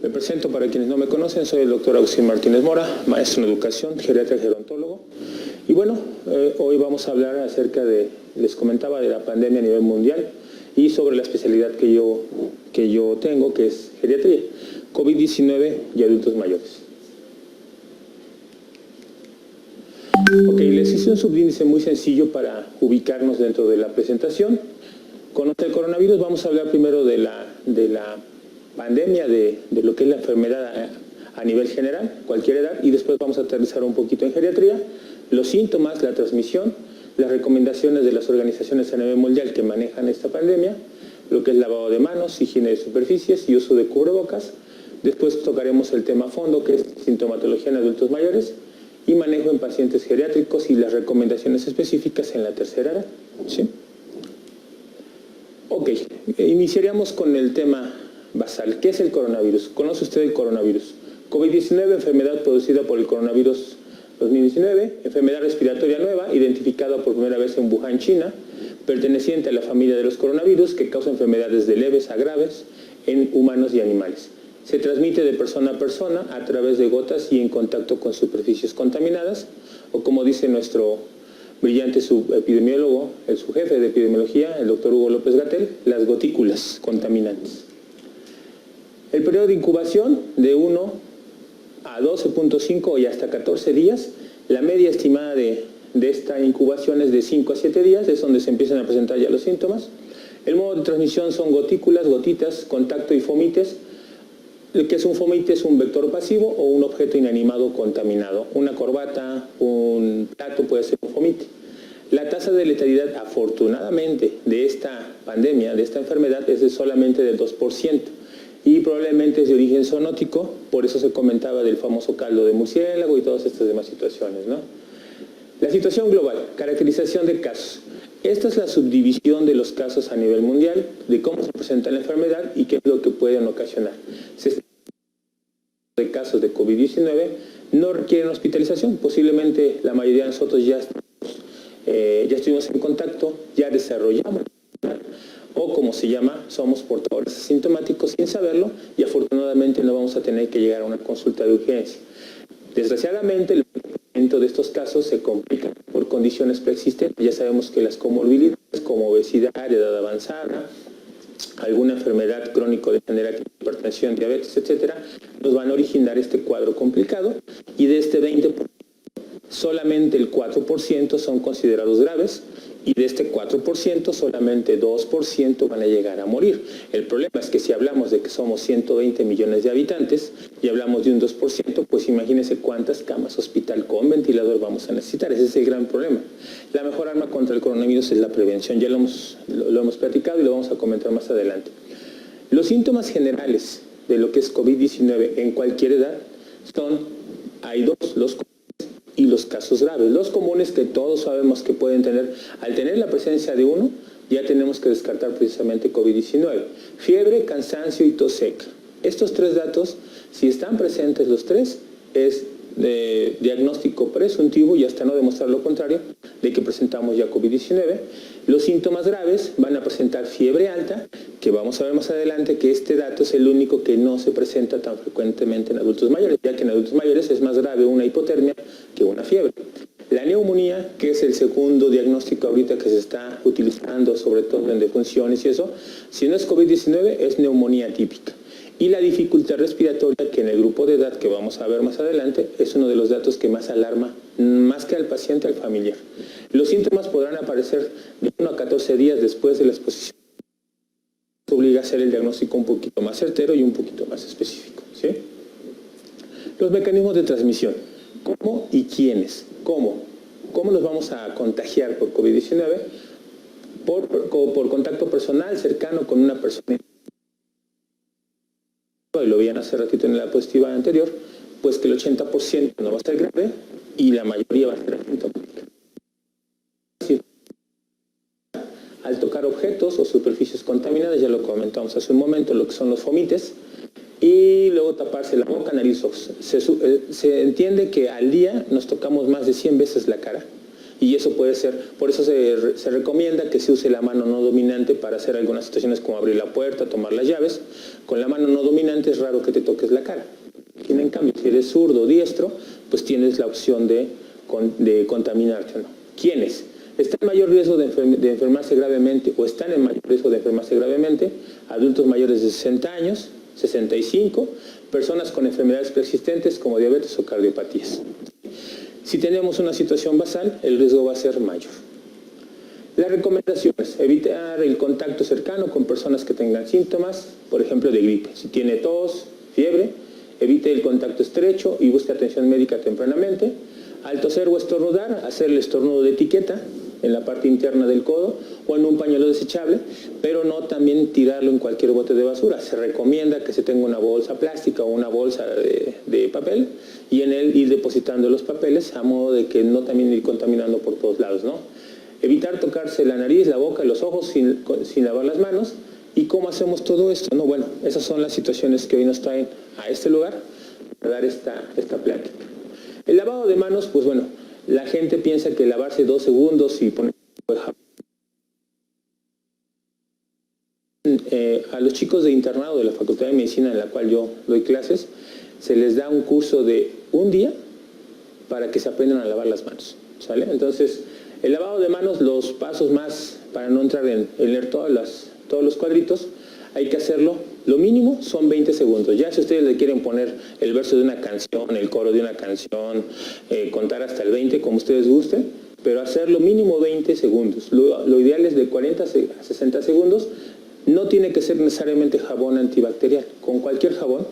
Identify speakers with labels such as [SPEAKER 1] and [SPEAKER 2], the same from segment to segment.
[SPEAKER 1] Me presento para quienes no me conocen, soy el doctor Agustín Martínez Mora, maestro en educación, geriatra y gerontólogo. Y bueno, hoy vamos a hablar acerca de, les comentaba, de la pandemia a nivel mundial y sobre la especialidad que yo tengo, que es geriatría, COVID-19 y adultos mayores. Ok, les hice un subíndice muy sencillo para ubicarnos dentro de la presentación. Con el coronavirus vamos a hablar primero de la pandemia, de lo que es la enfermedad a nivel general, cualquier edad, y después vamos a aterrizar un poquito en geriatría, los síntomas, la transmisión, las recomendaciones de las organizaciones a nivel mundial que manejan esta pandemia, lo que es lavado de manos, higiene de superficies y uso de cubrebocas. Después tocaremos el tema a fondo, que es sintomatología en adultos mayores y manejo en pacientes geriátricos y las recomendaciones específicas en la tercera edad. ¿Sí? Ok, iniciaríamos con el tema basal. ¿Qué es el coronavirus? ¿Conoce usted el coronavirus? COVID-19, enfermedad producida por el coronavirus 2019, enfermedad respiratoria nueva, identificada por primera vez en Wuhan, China, perteneciente a la familia de los coronavirus, que causa enfermedades de leves a graves en humanos y animales. Se transmite de persona a persona a través de gotas y en contacto con superficies contaminadas, o como dice nuestro brillante subepidemiólogo, su jefe de epidemiología, el doctor Hugo López-Gatell, las gotículas contaminantes. El periodo de incubación de 1 a 12.5 y hasta 14 días. La media estimada de esta incubación es de 5 a 7 días, es donde se empiezan a presentar ya los síntomas. El modo de transmisión son gotículas, gotitas, contacto y fomites. Lo que es un fomite es un vector pasivo o un objeto inanimado contaminado. Una corbata, un plato puede ser un fomite. La tasa de letalidad, afortunadamente, de esta pandemia, de esta enfermedad, es de solamente del 2%. Y probablemente es de origen zoonótico, por eso se comentaba del famoso caldo de murciélago y todas estas demás situaciones, ¿no? La situación global, caracterización de casos. Esta es la subdivisión de los casos a nivel mundial, de cómo se presenta la enfermedad y qué es lo que pueden ocasionar. De casos de COVID-19 no requieren hospitalización, posiblemente la mayoría de nosotros ya estuvimos en contacto, ya desarrollamos, o como se llama, somos portadores asintomáticos sin saberlo y afortunadamente no vamos a tener que llegar a una consulta de urgencia. Desgraciadamente, el tratamiento de estos casos se complica por condiciones preexistentes. Ya sabemos que las comorbilidades como obesidad, edad avanzada, alguna enfermedad crónico-degenerativa, hipertensión, diabetes, etcétera, nos van a originar este cuadro complicado y de este 20%, solamente el 4% son considerados graves y de este 4% solamente 2% van a llegar a morir. El problema es que si hablamos de que somos 120 millones de habitantes y hablamos de un 2%, pues imagínense cuántas camas hospital con ventilador vamos a necesitar. Ese es el gran problema. La mejor arma contra el coronavirus es la prevención. Ya lo hemos platicado y lo vamos a comentar más adelante. Los síntomas generales de lo que es COVID-19 en cualquier edad hay dos, los y los casos graves. Los comunes que todos sabemos que pueden tener, al tener la presencia de uno, ya tenemos que descartar precisamente COVID-19. Fiebre, cansancio y tos seca. Estos tres datos, si están presentes los tres, es de diagnóstico presuntivo y hasta no demostrar lo contrario de que presentamos ya COVID-19. Los síntomas graves van a presentar fiebre alta, que vamos a ver más adelante que este dato es el único que no se presenta tan frecuentemente en adultos mayores, ya que en adultos mayores es más grave una hipotermia que una fiebre. La neumonía, que es el segundo diagnóstico ahorita que se está utilizando, sobre todo en defunciones y eso, si no es COVID-19 es neumonía típica. Y la dificultad respiratoria, que en el grupo de edad que vamos a ver más adelante, es uno de los datos que más alarma, más que al paciente, al familiar. Los síntomas podrán aparecer de 1 a 14 días después de la exposición. Esto obliga a hacer el diagnóstico un poquito más certero y un poquito más específico, ¿sí? Los mecanismos de transmisión. ¿Cómo y quiénes? ¿Cómo? ¿Cómo nos vamos a contagiar por COVID-19? Por contacto personal cercano con una persona. Y lo veían hace ratito en la diapositiva anterior, pues que el 80% no va a ser grave y la mayoría va a ser asintomática. Al tocar objetos o superficies contaminadas, ya lo comentamos hace un momento, lo que son los fomites, y luego taparse la boca, nariz, ojos. Se entiende que al día nos tocamos más de 100 veces la cara y eso puede ser, por eso se recomienda que se use la mano no dominante para hacer algunas situaciones como abrir la puerta, tomar las llaves. Con la mano no dominante es raro que te toques la cara. En cambio, si eres zurdo o diestro, pues tienes la opción de contaminarte, ¿no? ¿Quiénes? ¿Están en mayor riesgo de enfermarse gravemente o están en mayor riesgo de enfermarse gravemente? Adultos mayores de 60 años, 65, personas con enfermedades preexistentes como diabetes o cardiopatías. Si tenemos una situación basal, el riesgo va a ser mayor. Las recomendaciones: evitar el contacto cercano con personas que tengan síntomas, por ejemplo, de gripe. Si tiene tos, fiebre, evite el contacto estrecho y busque atención médica tempranamente. Al toser o estornudar, hacer el estornudo de etiqueta en la parte interna del codo o en un pañuelo desechable, pero no también tirarlo en cualquier bote de basura. Se recomienda que se tenga una bolsa plástica o una bolsa de papel y en él ir depositando los papeles a modo de que no también ir contaminando por todos lados, ¿no? Evitar tocarse la nariz, la boca y los ojos sin lavar las manos. ¿Y cómo hacemos todo esto? No, bueno, esas son las situaciones que hoy nos traen a este lugar para dar esta plática. El lavado de manos, pues bueno, la gente piensa que lavarse 2 segundos y poner a los chicos de internado de la Facultad de Medicina en la cual yo doy clases, se les da un curso de un día para que se aprendan a lavar las manos, ¿sale? Entonces, el lavado de manos, los pasos más, para no entrar en leer todos los cuadritos, hay que hacerlo, lo mínimo son 20 segundos. Ya si ustedes le quieren poner el verso de una canción, el coro de una canción, contar hasta el 20 como ustedes gusten, pero hacerlo mínimo 20 segundos. Lo ideal es de 40 a 60 segundos. No tiene que ser necesariamente jabón antibacterial. Con cualquier jabón,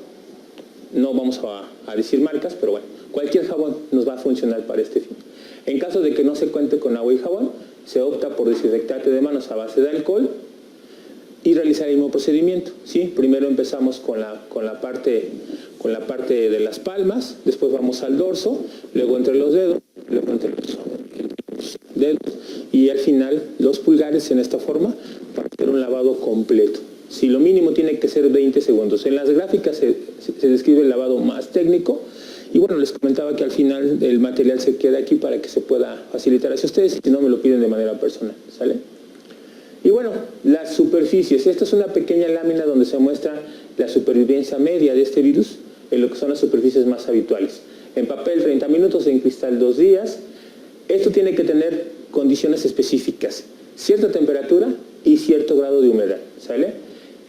[SPEAKER 1] no vamos a decir marcas, pero bueno, cualquier jabón nos va a funcionar para este fin. En caso de que no se cuente con agua y jabón, se opta por desinfectante de manos a base de alcohol y realizar el mismo procedimiento, ¿sí? Primero empezamos con la parte de las palmas, después vamos al dorso, luego entre los dedos, luego entre los dedos y al final los pulgares en esta forma para hacer un lavado completo. Si lo mínimo tiene que ser 20 segundos. En las gráficas se describe el lavado más técnico y bueno, les comentaba que al final el material se queda aquí para que se pueda facilitar hacia ustedes y si no me lo piden de manera personal, ¿sale? Y bueno, las superficies. Esta es una pequeña lámina donde se muestra la supervivencia media de este virus en lo que son las superficies más habituales. En papel 30 minutos, en cristal 2 días. Esto tiene que tener condiciones específicas, cierta temperatura y cierto grado de humedad, ¿sale?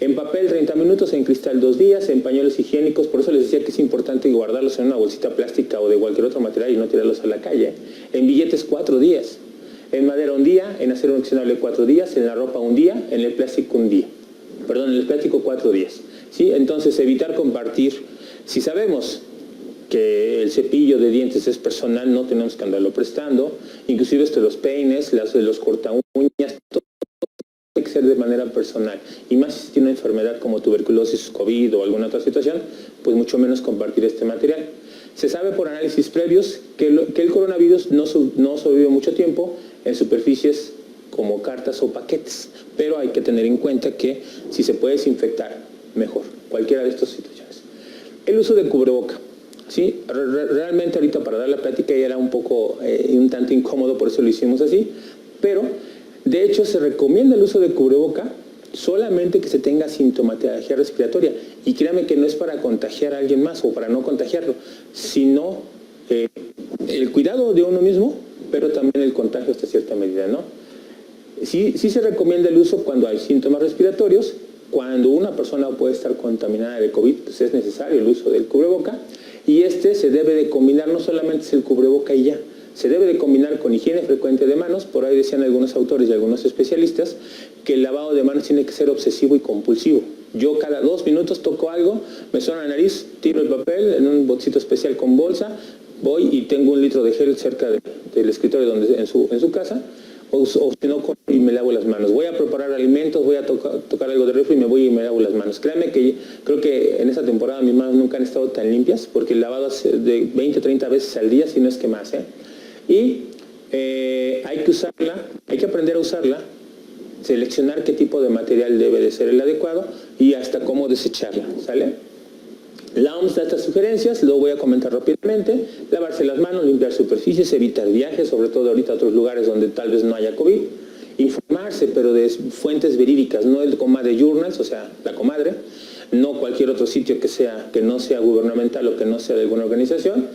[SPEAKER 1] En papel 30 minutos, en cristal 2 días, en pañuelos higiénicos. Por eso les decía que es importante guardarlos en una bolsita plástica o de cualquier otro material y no tirarlos a la calle. En billetes 4 días. En madera 1 día, en acero inoxidable 4 días, en la ropa 1 día, en el plástico 1 día. Perdón, en el plástico 4 días. ¿Sí? Entonces, evitar compartir. Si sabemos que el cepillo de dientes es personal, no tenemos que andarlo prestando. Inclusive los peines, los corta uñas, todo tiene que ser de manera personal. Y más si tiene una enfermedad como tuberculosis, COVID o alguna otra situación, pues mucho menos compartir este material. Se sabe por análisis previos que el coronavirus no sobrevive mucho tiempo en superficies como cartas o paquetes, pero hay que tener en cuenta que si se puede desinfectar, mejor, cualquiera de estas situaciones. El uso de cubreboca, ¿sí? Realmente ahorita para dar la plática ya era un tanto incómodo, por eso lo hicimos así, pero de hecho se recomienda el uso de cubreboca solamente que se tenga sintomatología respiratoria, y créame que no es para contagiar a alguien más o para no contagiarlo, sino el cuidado de uno mismo, pero también el contagio hasta cierta medida, ¿no? Sí se recomienda el uso cuando hay síntomas respiratorios. Cuando una persona puede estar contaminada de COVID, pues es necesario el uso del cubreboca, y se debe de combinar, no solamente es el cubreboca y ya, se debe de combinar con higiene frecuente de manos. Por ahí decían algunos autores y algunos especialistas que el lavado de manos tiene que ser obsesivo y compulsivo. Yo cada 2 minutos toco algo, me suena la nariz, tiro el papel en un bolsito especial con bolsa, voy y tengo 1 litro de gel cerca del escritorio en su casa, o si no, y me lavo las manos. Voy a preparar alimentos, voy a tocar algo de refri y me voy y me lavo las manos. Créanme que creo que en esta temporada mis manos nunca han estado tan limpias, porque el lavado es de 20 30 veces al día, si no es que más, Y hay que usarla, hay que aprender a usarla, seleccionar qué tipo de material debe de ser el adecuado y hasta cómo desecharla, ¿sale? La OMS da estas sugerencias, lo voy a comentar rápidamente: lavarse las manos, limpiar superficies, evitar viajes, sobre todo ahorita a otros lugares donde tal vez no haya COVID, informarse, pero de fuentes verídicas, no el comadre journals, o sea, la comadre, no cualquier otro sitio que no sea gubernamental o que no sea de alguna organización.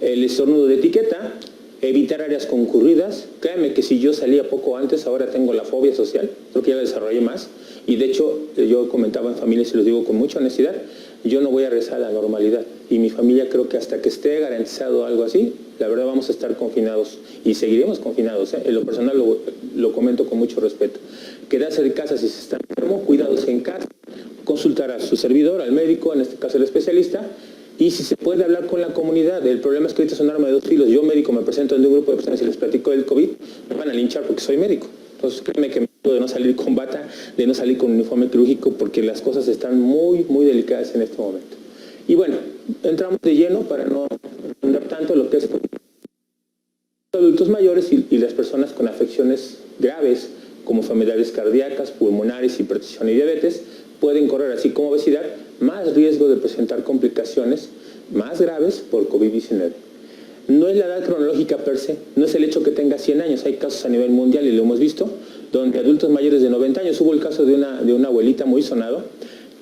[SPEAKER 1] El estornudo de etiqueta, evitar áreas concurridas. Créanme que si yo salía poco antes, ahora tengo la fobia social, creo que ya la desarrollé más, y de hecho yo comentaba en familia, y se los digo con mucha honestidad, yo no voy a regresar a la normalidad, y mi familia creo que hasta que esté garantizado algo así, la verdad vamos a estar confinados y seguiremos confinados, ¿eh? En lo personal lo comento con mucho respeto. Quedarse en casa si se está enfermo, cuidados en casa, consultar a su servidor, al médico, en este caso el especialista, y si se puede hablar con la comunidad. El problema es que ahorita es un arma de dos filos. Yo médico me presento en un grupo de personas y les platico del COVID, me van a linchar porque soy médico. Entonces créeme que me de no salir con bata, de no salir con uniforme quirúrgico, porque las cosas están muy, muy delicadas en este momento. Y bueno, entramos de lleno para no andar tanto lo que es adultos mayores y las personas con afecciones graves como enfermedades cardíacas, pulmonares, hipertensión y diabetes, pueden correr, así como obesidad, más riesgo de presentar complicaciones más graves por COVID-19. No es la edad cronológica per se, no es el hecho que tenga 100 años, hay casos a nivel mundial y lo hemos visto, donde adultos mayores de 90 años, hubo el caso de una abuelita muy sonado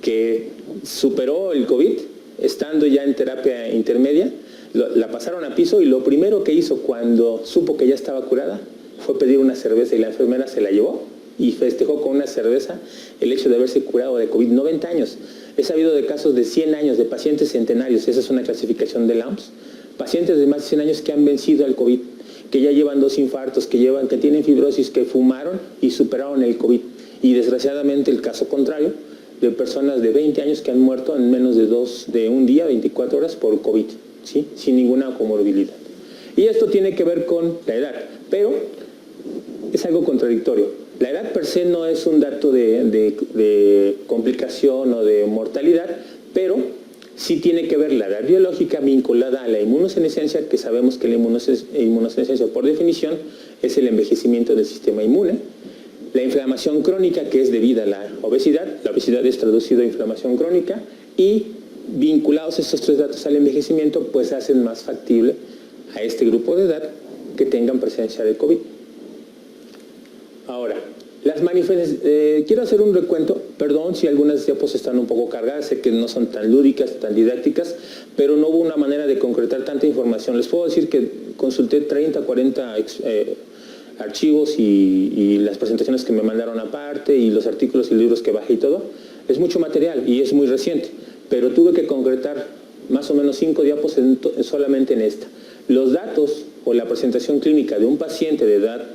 [SPEAKER 1] que superó el COVID estando ya en terapia intermedia, la pasaron a piso y lo primero que hizo cuando supo que ya estaba curada fue pedir una cerveza y la enfermera se la llevó y festejó con una cerveza el hecho de haberse curado de COVID. 90 años. He sabido de casos de 100 años, de pacientes centenarios, esa es una clasificación de la OMS, pacientes de más de 100 años que han vencido al COVID, que ya llevan 2 infartos, que tienen fibrosis, que fumaron y superaron el COVID. Y desgraciadamente el caso contrario, de personas de 20 años que han muerto en menos de un día, 24 horas, por COVID, ¿sí? Sin ninguna comorbilidad. Y esto tiene que ver con la edad, pero es algo contradictorio. La edad per se no es un dato de complicación o de mortalidad, pero sí tiene que ver la edad biológica vinculada a la inmunosenescencia, que sabemos que la inmunosenescencia por definición es el envejecimiento del sistema inmune. La inflamación crónica, que es debida a la obesidad es traducido a inflamación crónica, y vinculados estos 3 datos al envejecimiento, pues hacen más factible a este grupo de edad que tengan presencia de COVID. Ahora, las manifestaciones, quiero hacer un recuento, perdón si algunas diapos están un poco cargadas, sé que no son tan lúdicas, tan didácticas, pero no hubo una manera de concretar tanta información. Les puedo decir que consulté 30, 40 archivos y las presentaciones que me mandaron aparte y los artículos y libros que bajé y todo. Es mucho material y es muy reciente, pero tuve que concretar más o menos 5 diapos solamente en esta. Los datos o la presentación clínica de un paciente de edad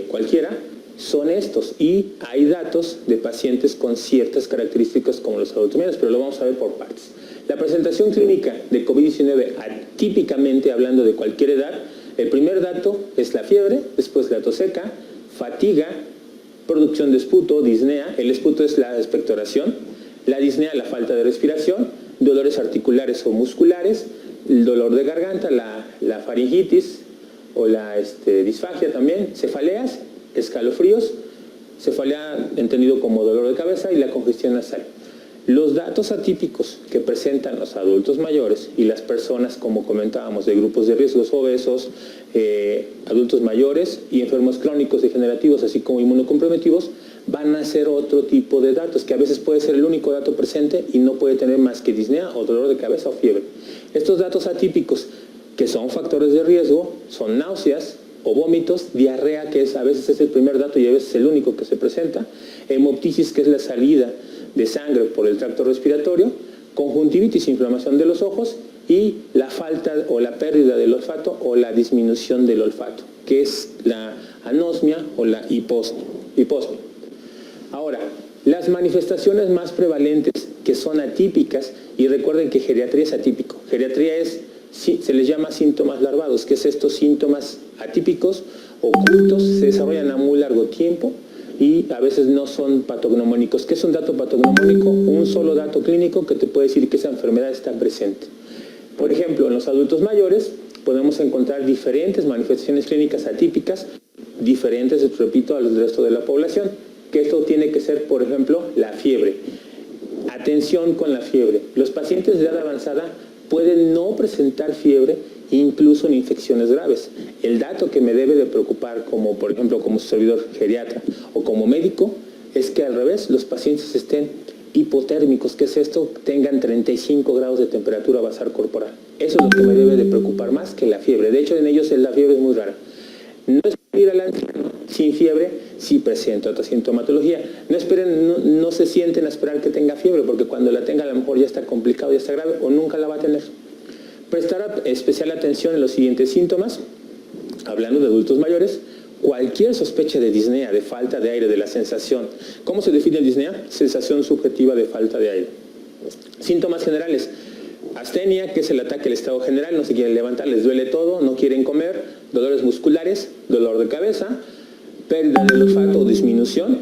[SPEAKER 1] cualquiera son estos, y hay datos de pacientes con ciertas características como los adultos mayores, pero lo vamos a ver por partes. La presentación clínica de COVID-19, típicamente hablando de cualquier edad, el primer dato es la fiebre, después la tos seca, fatiga, producción de esputo, disnea. El esputo es la expectoración, la disnea la falta de respiración, dolores articulares o musculares, el dolor de garganta, la faringitis o la disfagia también, cefaleas, escalofríos, cefalea entendido como dolor de cabeza, y la congestión nasal. Los datos atípicos que presentan los adultos mayores y las personas, como comentábamos, de grupos de riesgos, obesos, adultos mayores y enfermos crónicos degenerativos, así como inmunocomprometivos, van a ser otro tipo de datos, que a veces puede ser el único dato presente y no puede tener más que disnea o dolor de cabeza o fiebre. Estos datos atípicos, que son factores de riesgo, son náuseas o vómitos, diarrea, que a veces es el primer dato y a veces es el único que se presenta, hemoptisis, que es la salida de sangre por el tracto respiratorio, conjuntivitis, inflamación de los ojos, y la falta o la pérdida del olfato o la disminución del olfato, que es la anosmia o la hiposmia. Ahora, las manifestaciones más prevalentes que son atípicas, y recuerden que geriatría es atípico, geriatría se les llama síntomas larvados, que es estos síntomas atípicos, ocultos, se desarrollan a muy largo tiempo y a veces no son patognomónicos. ¿Qué es un dato patognomónico? Un solo dato clínico que te puede decir que esa enfermedad está presente. Por ejemplo, en los adultos mayores podemos encontrar diferentes manifestaciones clínicas atípicas, diferentes, repito, al resto de la población, que esto tiene que ser, por ejemplo, la fiebre. Atención con la fiebre. Los pacientes de edad avanzada pueden no presentar fiebre, incluso en infecciones graves. El dato que me debe de preocupar, como por ejemplo como servidor geriatra o como médico, es que al revés, los pacientes estén hipotérmicos, ¿qué es esto? Tengan 35 grados de temperatura basal corporal. Eso es lo que me debe de preocupar más que la fiebre. De hecho, en ellos la fiebre es muy rara. No esperen ir al anciano sin fiebre si presenta otra sintomatología. No esperen, no se sienten a esperar que tenga fiebre, porque cuando la tenga a lo mejor ya está complicado, ya está grave o nunca la va a tener. Prestar especial atención en los siguientes síntomas, hablando de adultos mayores. Cualquier sospecha de disnea, de falta de aire, de la sensación. ¿Cómo se define el disnea? Sensación subjetiva de falta de aire. Síntomas generales. Astenia, que es el ataque al estado general, no se quieren levantar, les duele todo, no quieren comer, dolores musculares, dolor de cabeza, pérdida del olfato o disminución,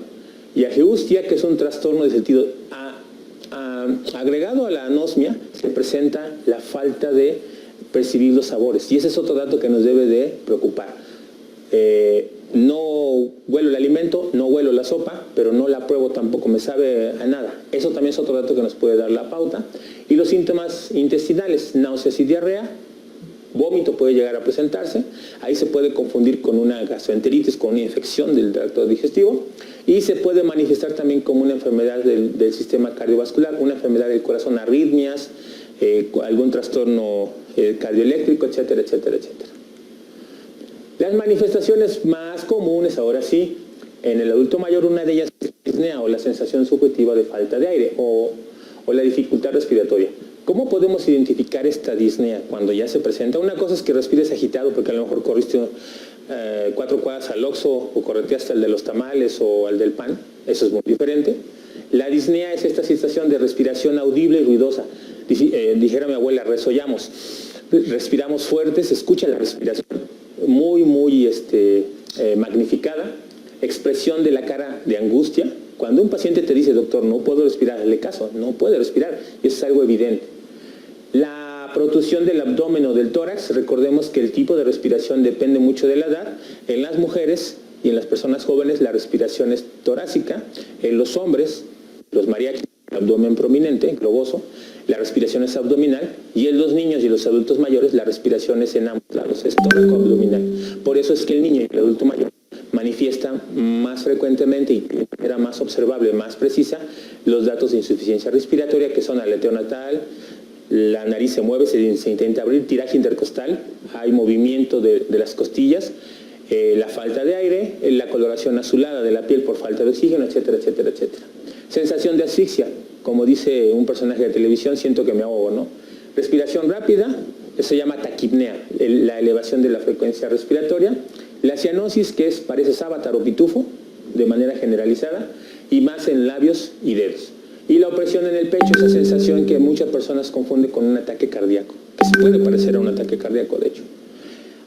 [SPEAKER 1] y ageustia, que es un trastorno de sentido. Agregado a la anosmia, se presenta la falta de percibir los sabores, y ese es otro dato que nos debe de preocupar. No huelo el alimento, no huelo la sopa, pero no la pruebo tampoco, me sabe a nada. Eso también es otro dato que nos puede dar la pauta. Y los síntomas intestinales, náuseas y diarrea, vómito puede llegar a presentarse. Ahí se puede confundir con una gastroenteritis, con una infección del tracto digestivo. Y se puede manifestar también como una enfermedad del sistema cardiovascular, una enfermedad del corazón, arritmias, algún trastorno cardioeléctrico, etcétera, etcétera, etcétera. Las manifestaciones más comunes, ahora sí, en el adulto mayor, una de ellas es la disnea o la sensación subjetiva de falta de aire o la dificultad respiratoria. ¿Cómo podemos identificar esta disnea cuando ya se presenta? Una cosa es que respires agitado porque a lo mejor corriste 4 cuadras al Oxxo o correteaste al de los tamales o al del pan. Eso es muy diferente. La disnea es esta sensación de respiración audible y ruidosa. Dijera mi abuela, resollamos. Respiramos fuerte, se escucha la respiración muy magnificada, expresión de la cara de angustia. Cuando un paciente te dice, doctor, no puedo respirar, hazle caso, no puede respirar, y eso es algo evidente. La protrusión del abdomen o del tórax, recordemos que el tipo de respiración depende mucho de la edad. En las mujeres y en las personas jóvenes la respiración es torácica, en los hombres, los mariachis, abdomen prominente, globoso, la respiración es abdominal, y en los niños y los adultos mayores la respiración es en ambos lados, es tóraco-abdominal. Por eso es que el niño y el adulto mayor manifiestan más frecuentemente y de manera más observable, más precisa, los datos de insuficiencia respiratoria, que son aleteo natal, la nariz se mueve, se intenta abrir, tiraje intercostal, hay movimiento de las costillas, la falta de aire, la coloración azulada de la piel por falta de oxígeno, etcétera, etcétera, etcétera. Sensación de asfixia, como dice un personaje de televisión, siento que me ahogo, ¿no? Respiración rápida, eso se llama taquipnea, la elevación de la frecuencia respiratoria. La cianosis, que parece sábata o pitufo, de manera generalizada, y más en labios y dedos. Y la opresión en el pecho, esa sensación que muchas personas confunden con un ataque cardíaco, que se puede parecer a un ataque cardíaco, de hecho.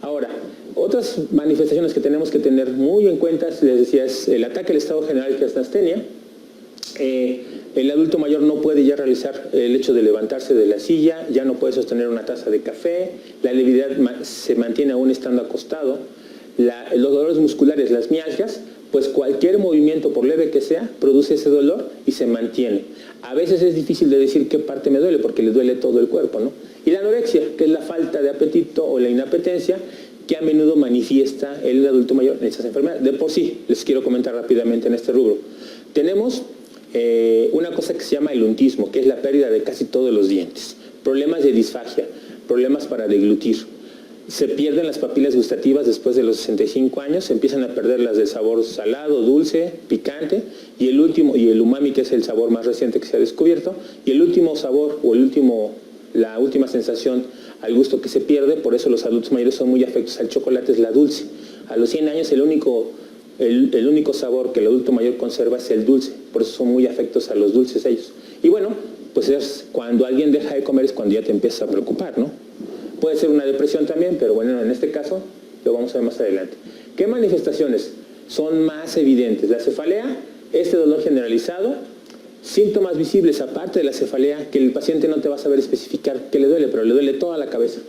[SPEAKER 1] Ahora, otras manifestaciones que tenemos que tener muy en cuenta, les decía, es el ataque al estado general, que es la astenia. El adulto mayor no puede ya realizar el hecho de levantarse de la silla, ya no puede sostener una taza de café, la levedad se mantiene aún estando acostado, los dolores musculares, las mialgias, pues cualquier movimiento, por leve que sea, produce ese dolor y se mantiene. A veces es difícil de decir qué parte me duele, porque le duele todo el cuerpo, ¿no? Y la anorexia, que es la falta de apetito o la inapetencia, que a menudo manifiesta el adulto mayor en esas enfermedades. De por sí, les quiero comentar rápidamente en este rubro. Tenemos una cosa que se llama el untismo, que es la pérdida de casi todos los dientes. Problemas de disfagia, problemas para deglutir. Se pierden las papilas gustativas después de los 65 años, se empiezan a perder las de sabor salado, dulce, picante, y el umami, que es el sabor más reciente que se ha descubierto, y el último sabor o la última sensación al gusto que se pierde, por eso los adultos mayores son muy afectos al chocolate, es la dulce. A los 100 años el único sabor que el adulto mayor conserva es el dulce, por eso son muy afectos a los dulces ellos. Y bueno, pues es cuando alguien deja de comer es cuando ya te empiezas a preocupar, ¿no? Puede ser una depresión también, pero bueno, en este caso lo vamos a ver más adelante. ¿Qué manifestaciones son más evidentes? La cefalea, este dolor generalizado, síntomas visibles aparte de la cefalea, que el paciente no te va a saber especificar qué le duele, pero le duele toda la cabeza.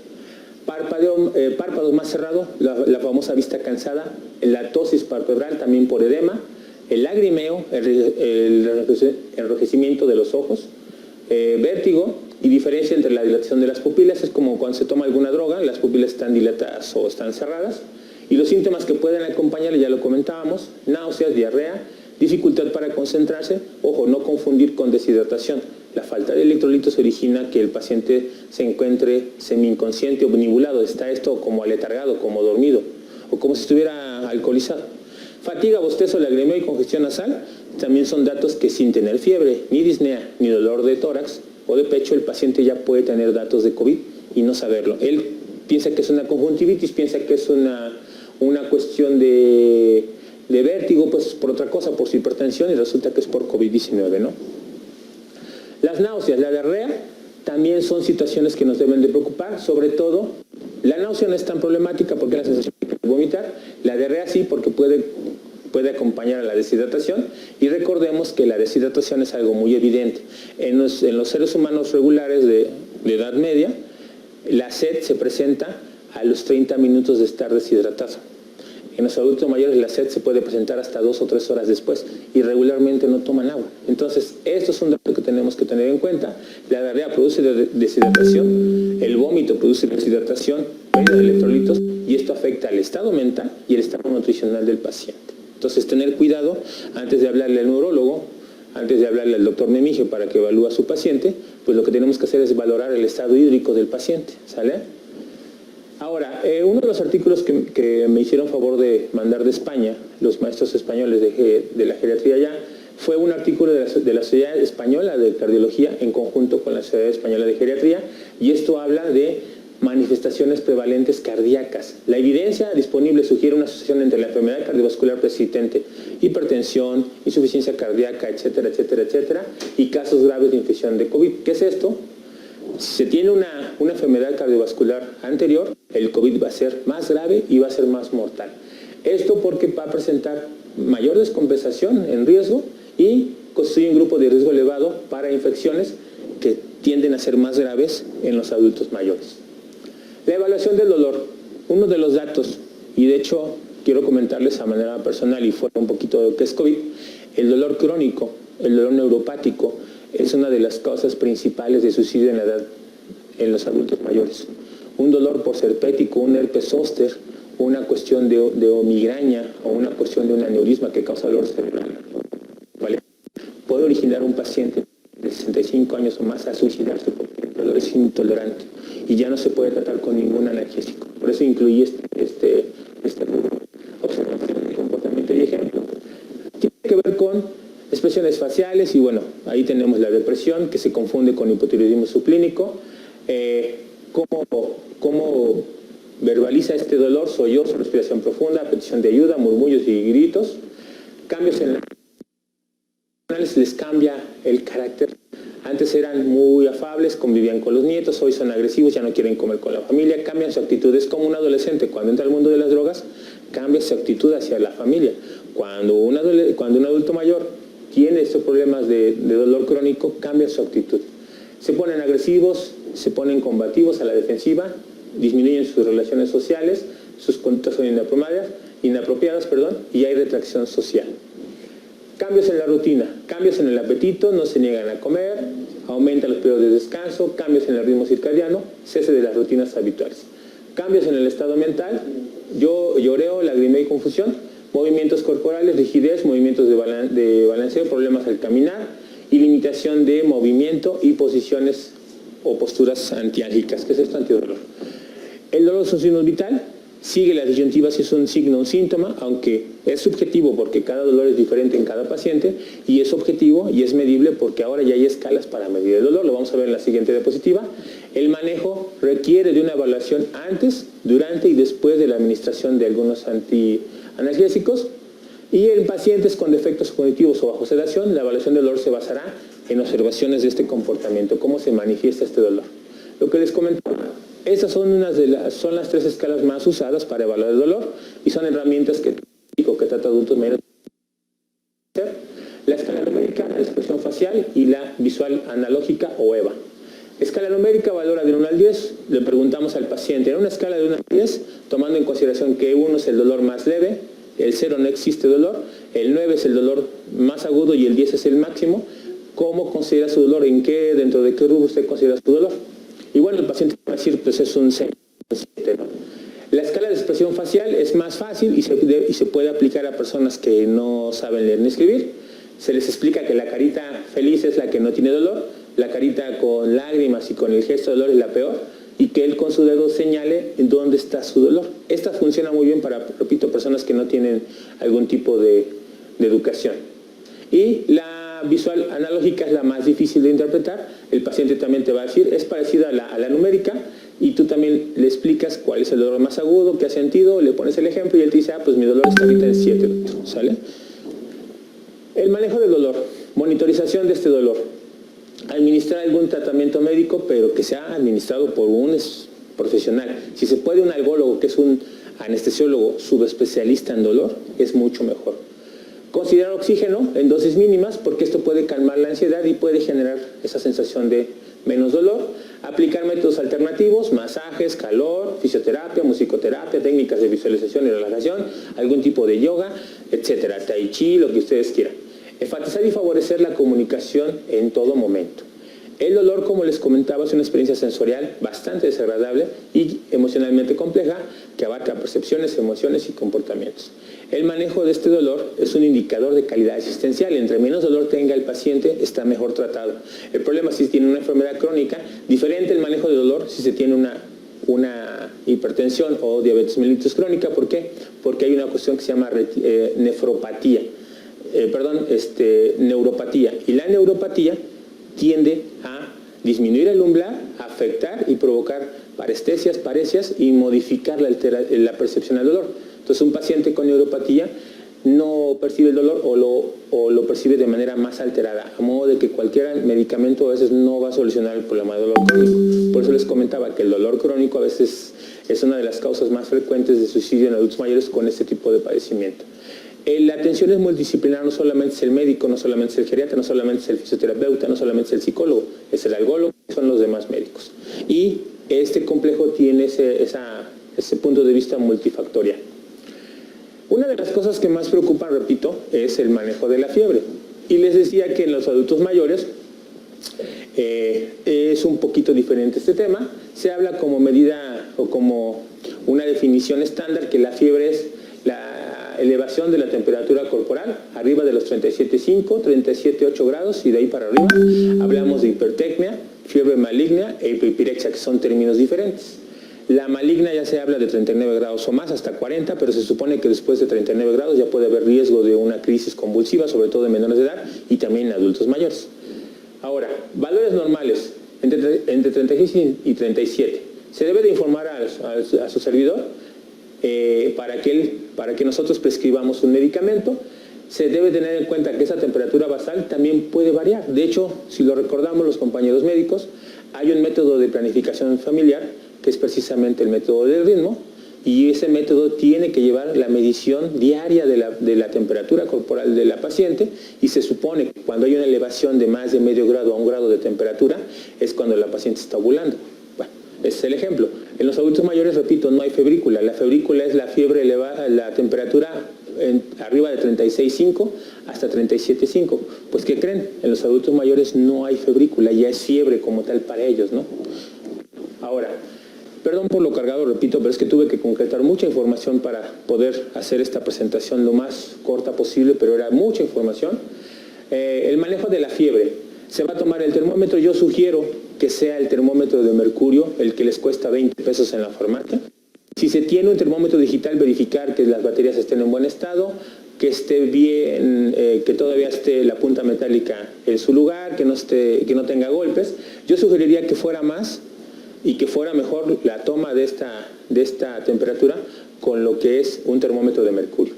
[SPEAKER 1] Párpados más cerrados, la famosa vista cansada, la tosis palpebral también por edema, el lagrimeo, el enrojecimiento de los ojos, vértigo y diferencia entre la dilatación de las pupilas. Es como cuando se toma alguna droga, las pupilas están dilatadas o están cerradas. Y los síntomas que pueden acompañar, ya lo comentábamos: náuseas, diarrea, dificultad para concentrarse. Ojo, no confundir con deshidratación. La falta de electrolitos origina que el paciente se encuentre semi-inconsciente o obnibulado. Está esto como aletargado, como dormido, o como si estuviera alcoholizado. Fatiga, bostezo, lagrimeo y congestión nasal también son datos que, sin tener fiebre, ni disnea, ni dolor de tórax o de pecho, el paciente ya puede tener datos de COVID y no saberlo. Él piensa que es una conjuntivitis, piensa que es una cuestión de vértigo, pues por otra cosa, por su hipertensión, y resulta que es por COVID-19, ¿no? Las náuseas, la diarrea, también son situaciones que nos deben de preocupar. Sobre todo, la náusea no es tan problemática porque es la sensación de vomitar. La diarrea sí, porque puede acompañar a la deshidratación, y recordemos que la deshidratación es algo muy evidente. En los seres humanos regulares de edad media, la sed se presenta a los 30 minutos de estar deshidratado. En los adultos mayores la sed se puede presentar hasta 2 o 3 horas después y regularmente no toman agua. Entonces, esto es un dato que tenemos que tener en cuenta. La diarrea produce deshidratación, el vómito produce deshidratación, pérdida de electrolitos, y esto afecta al estado mental y el estado nutricional del paciente. Entonces, tener cuidado antes de hablarle al neurólogo, antes de hablarle al doctor Nemige para que evalúe a su paciente, pues lo que tenemos que hacer es valorar el estado hídrico del paciente, ¿sale? Ahora, uno de los artículos que me hicieron favor de mandar de España, los maestros españoles de la geriatría ya, fue un artículo de la Sociedad Española de Cardiología en conjunto con la Sociedad Española de Geriatría, y esto habla de manifestaciones prevalentes cardíacas. La evidencia disponible sugiere una asociación entre la enfermedad cardiovascular persistente, hipertensión, insuficiencia cardíaca, etcétera, etcétera, etcétera, y casos graves de infección de COVID. ¿Qué es esto? Si se tiene una enfermedad cardiovascular anterior, el COVID va a ser más grave y va a ser más mortal. Esto porque va a presentar mayor descompensación en riesgo y constituye un grupo de riesgo elevado para infecciones que tienden a ser más graves en los adultos mayores. La evaluación del dolor, uno de los datos, y de hecho quiero comentarles a manera personal y fuera un poquito de lo que es COVID, el dolor crónico, el dolor neuropático, es una de las causas principales de suicidio en la edad en los adultos mayores. Un dolor por serpético, un herpes zóster, una cuestión de migraña o una cuestión de un aneurisma que causa dolor cerebral, ¿vale? Puede originar un paciente de 65 años o más a suicidarse porque el dolor es intolerante y ya no se puede tratar con ningún analgésico. Por eso incluí este observación de comportamiento y ejemplo. Tiene que ver con expresiones faciales y bueno, ahí tenemos la depresión que se confunde con hipotiroidismo subclínico. ¿Cómo verbaliza este dolor? Sollozo, respiración profunda, petición de ayuda, murmullos y gritos. Cambios en las les cambia el carácter. Antes eran muy afables, convivían con los nietos, hoy son agresivos, ya no quieren comer con la familia, cambian su actitud. Es como un adolescente cuando entra al mundo de las drogas, cambia su actitud hacia la familia. Cuando un adulto mayor tiene estos problemas de dolor crónico, cambia su actitud. Se ponen agresivos, se ponen combativos, a la defensiva, disminuyen sus relaciones sociales, sus conductas son inapropiadas, y hay retracción social. Cambios en la rutina, cambios en el apetito, no se niegan a comer, aumenta los periodos de descanso, cambios en el ritmo circadiano, cese de las rutinas habituales. Cambios en el estado mental, lloreo, lagrimeo y confusión, movimientos corporales, rigidez, movimientos de balanceo, problemas al caminar y limitación de movimiento y posiciones o posturas antiálgicas. ¿Qué es esto? Antidolor. El dolor es un signo vital, sigue la disyuntiva si es un signo o un síntoma, aunque es subjetivo porque cada dolor es diferente en cada paciente, y es objetivo y es medible porque ahora ya hay escalas para medir el dolor. Lo vamos a ver en la siguiente diapositiva. El manejo requiere de una evaluación antes, durante y después de la administración de algunos analgésicos, y en pacientes con defectos cognitivos o bajo sedación, la evaluación del dolor se basará en observaciones de este comportamiento, cómo se manifiesta este dolor. Lo que les comentaba, estas son las 3 escalas más usadas para evaluar el dolor y son herramientas que trata adultos mayores. La escala numérica, la expresión facial y la visual analógica o EVA. Escala numérica valora de 1 al 10, le preguntamos al paciente en una escala de 1 al 10, tomando en consideración que 1 es el dolor más leve, el 0 no existe dolor, el 9 es el dolor más agudo y el 10 es el máximo. cómo considera su dolor, dentro de qué rubro usted considera su dolor. Y bueno, el paciente va a decir, pues es un 6, un 7, ¿no? La escala de expresión facial es más fácil y se puede aplicar a personas que no saben leer ni escribir. Se les explica que la carita feliz es la que no tiene dolor, la carita con lágrimas y con el gesto de dolor es la peor, y que él con su dedo señale en dónde está su dolor. Esta funciona muy bien para, repito, personas que no tienen algún tipo de educación. Y la visual analógica es la más difícil de interpretar. El paciente también te va a decir, es parecida a la numérica, y tú también le explicas cuál es el dolor más agudo, qué ha sentido, le pones el ejemplo y él te dice, pues mi dolor está ahorita en 7, ¿sale? El manejo del dolor, monitorización de este dolor. Administrar algún tratamiento médico, pero que sea administrado por un profesional. Si se puede, un algólogo, que es un anestesiólogo subespecialista en dolor, es mucho mejor. Considerar oxígeno en dosis mínimas, porque esto puede calmar la ansiedad y puede generar esa sensación de menos dolor. Aplicar métodos alternativos, masajes, calor, fisioterapia, musicoterapia, técnicas de visualización y relajación, algún tipo de yoga, etcétera, tai chi, lo que ustedes quieran. Enfatizar y favorecer la comunicación en todo momento. El dolor, como les comentaba, es una experiencia sensorial bastante desagradable y emocionalmente compleja que abarca percepciones, emociones y comportamientos. El manejo de este dolor es un indicador de calidad asistencial. Entre menos dolor tenga el paciente, está mejor tratado. El problema es si tiene una enfermedad crónica, diferente el manejo de dolor si se tiene una hipertensión o diabetes mellitus crónica. ¿Por qué? Porque hay una cuestión que se llama neuropatía. Y la neuropatía tiende a disminuir el umbral, afectar y provocar parestesias, paresias y modificar la percepción del dolor. Entonces un paciente con neuropatía no percibe el dolor o lo percibe de manera más alterada, a modo de que cualquier medicamento a veces no va a solucionar el problema del dolor crónico. Por eso les comentaba que el dolor crónico a veces es una de las causas más frecuentes de suicidio en adultos mayores con este tipo de padecimiento. La atención es multidisciplinar, no solamente es el médico, no solamente es el geriatra, no solamente es el fisioterapeuta, no solamente es el psicólogo, es el algólogo, son los demás médicos. Y este complejo tiene ese punto de vista multifactorial. Una de las cosas que más preocupan, repito, es el manejo de la fiebre. Y les decía que en los adultos mayores es un poquito diferente este tema. Se habla como medida o como una definición estándar que la fiebre es la elevación de la temperatura corporal arriba de los 37,5, 37,8 grados y de ahí para arriba. Hablamos de hipertecnia, fiebre maligna e hiperpirexia, que son términos diferentes. La maligna ya se habla de 39 grados o más, hasta 40, pero se supone que después de 39 grados ya puede haber riesgo de una crisis convulsiva, sobre todo en menores de edad y también en adultos mayores. Ahora, valores normales, entre 36 y 37. Se debe de informar a su servidor para que nosotros prescribamos un medicamento. Se debe tener en cuenta que esa temperatura basal también puede variar. De hecho, si lo recordamos los compañeros médicos, hay un método de planificación familiar que es precisamente el método del ritmo, y ese método tiene que llevar la medición diaria de la temperatura corporal de la paciente, y se supone que cuando hay una elevación de más de medio grado a 1 grado de temperatura es cuando la paciente está ovulando. Bueno, ese es el ejemplo. En los adultos mayores, repito, no hay febrícula. La febrícula es la fiebre elevada, la temperatura arriba de 36,5 hasta 37,5. Pues, ¿qué creen? En los adultos mayores no hay febrícula, ya es fiebre como tal para ellos, ¿no? Ahora, perdón por lo cargado, repito, pero es que tuve que concretar mucha información para poder hacer esta presentación lo más corta posible, pero era mucha información. El manejo de la fiebre. Se va a tomar el termómetro. Yo sugiero que sea el termómetro de mercurio, el que les cuesta 20 pesos en la farmacia. Si se tiene un termómetro digital, verificar que las baterías estén en buen estado, que esté bien, que todavía esté la punta metálica en su lugar, que no tenga golpes. Yo sugeriría que fuera más y que fuera mejor la toma de esta temperatura con lo que es un termómetro de mercurio.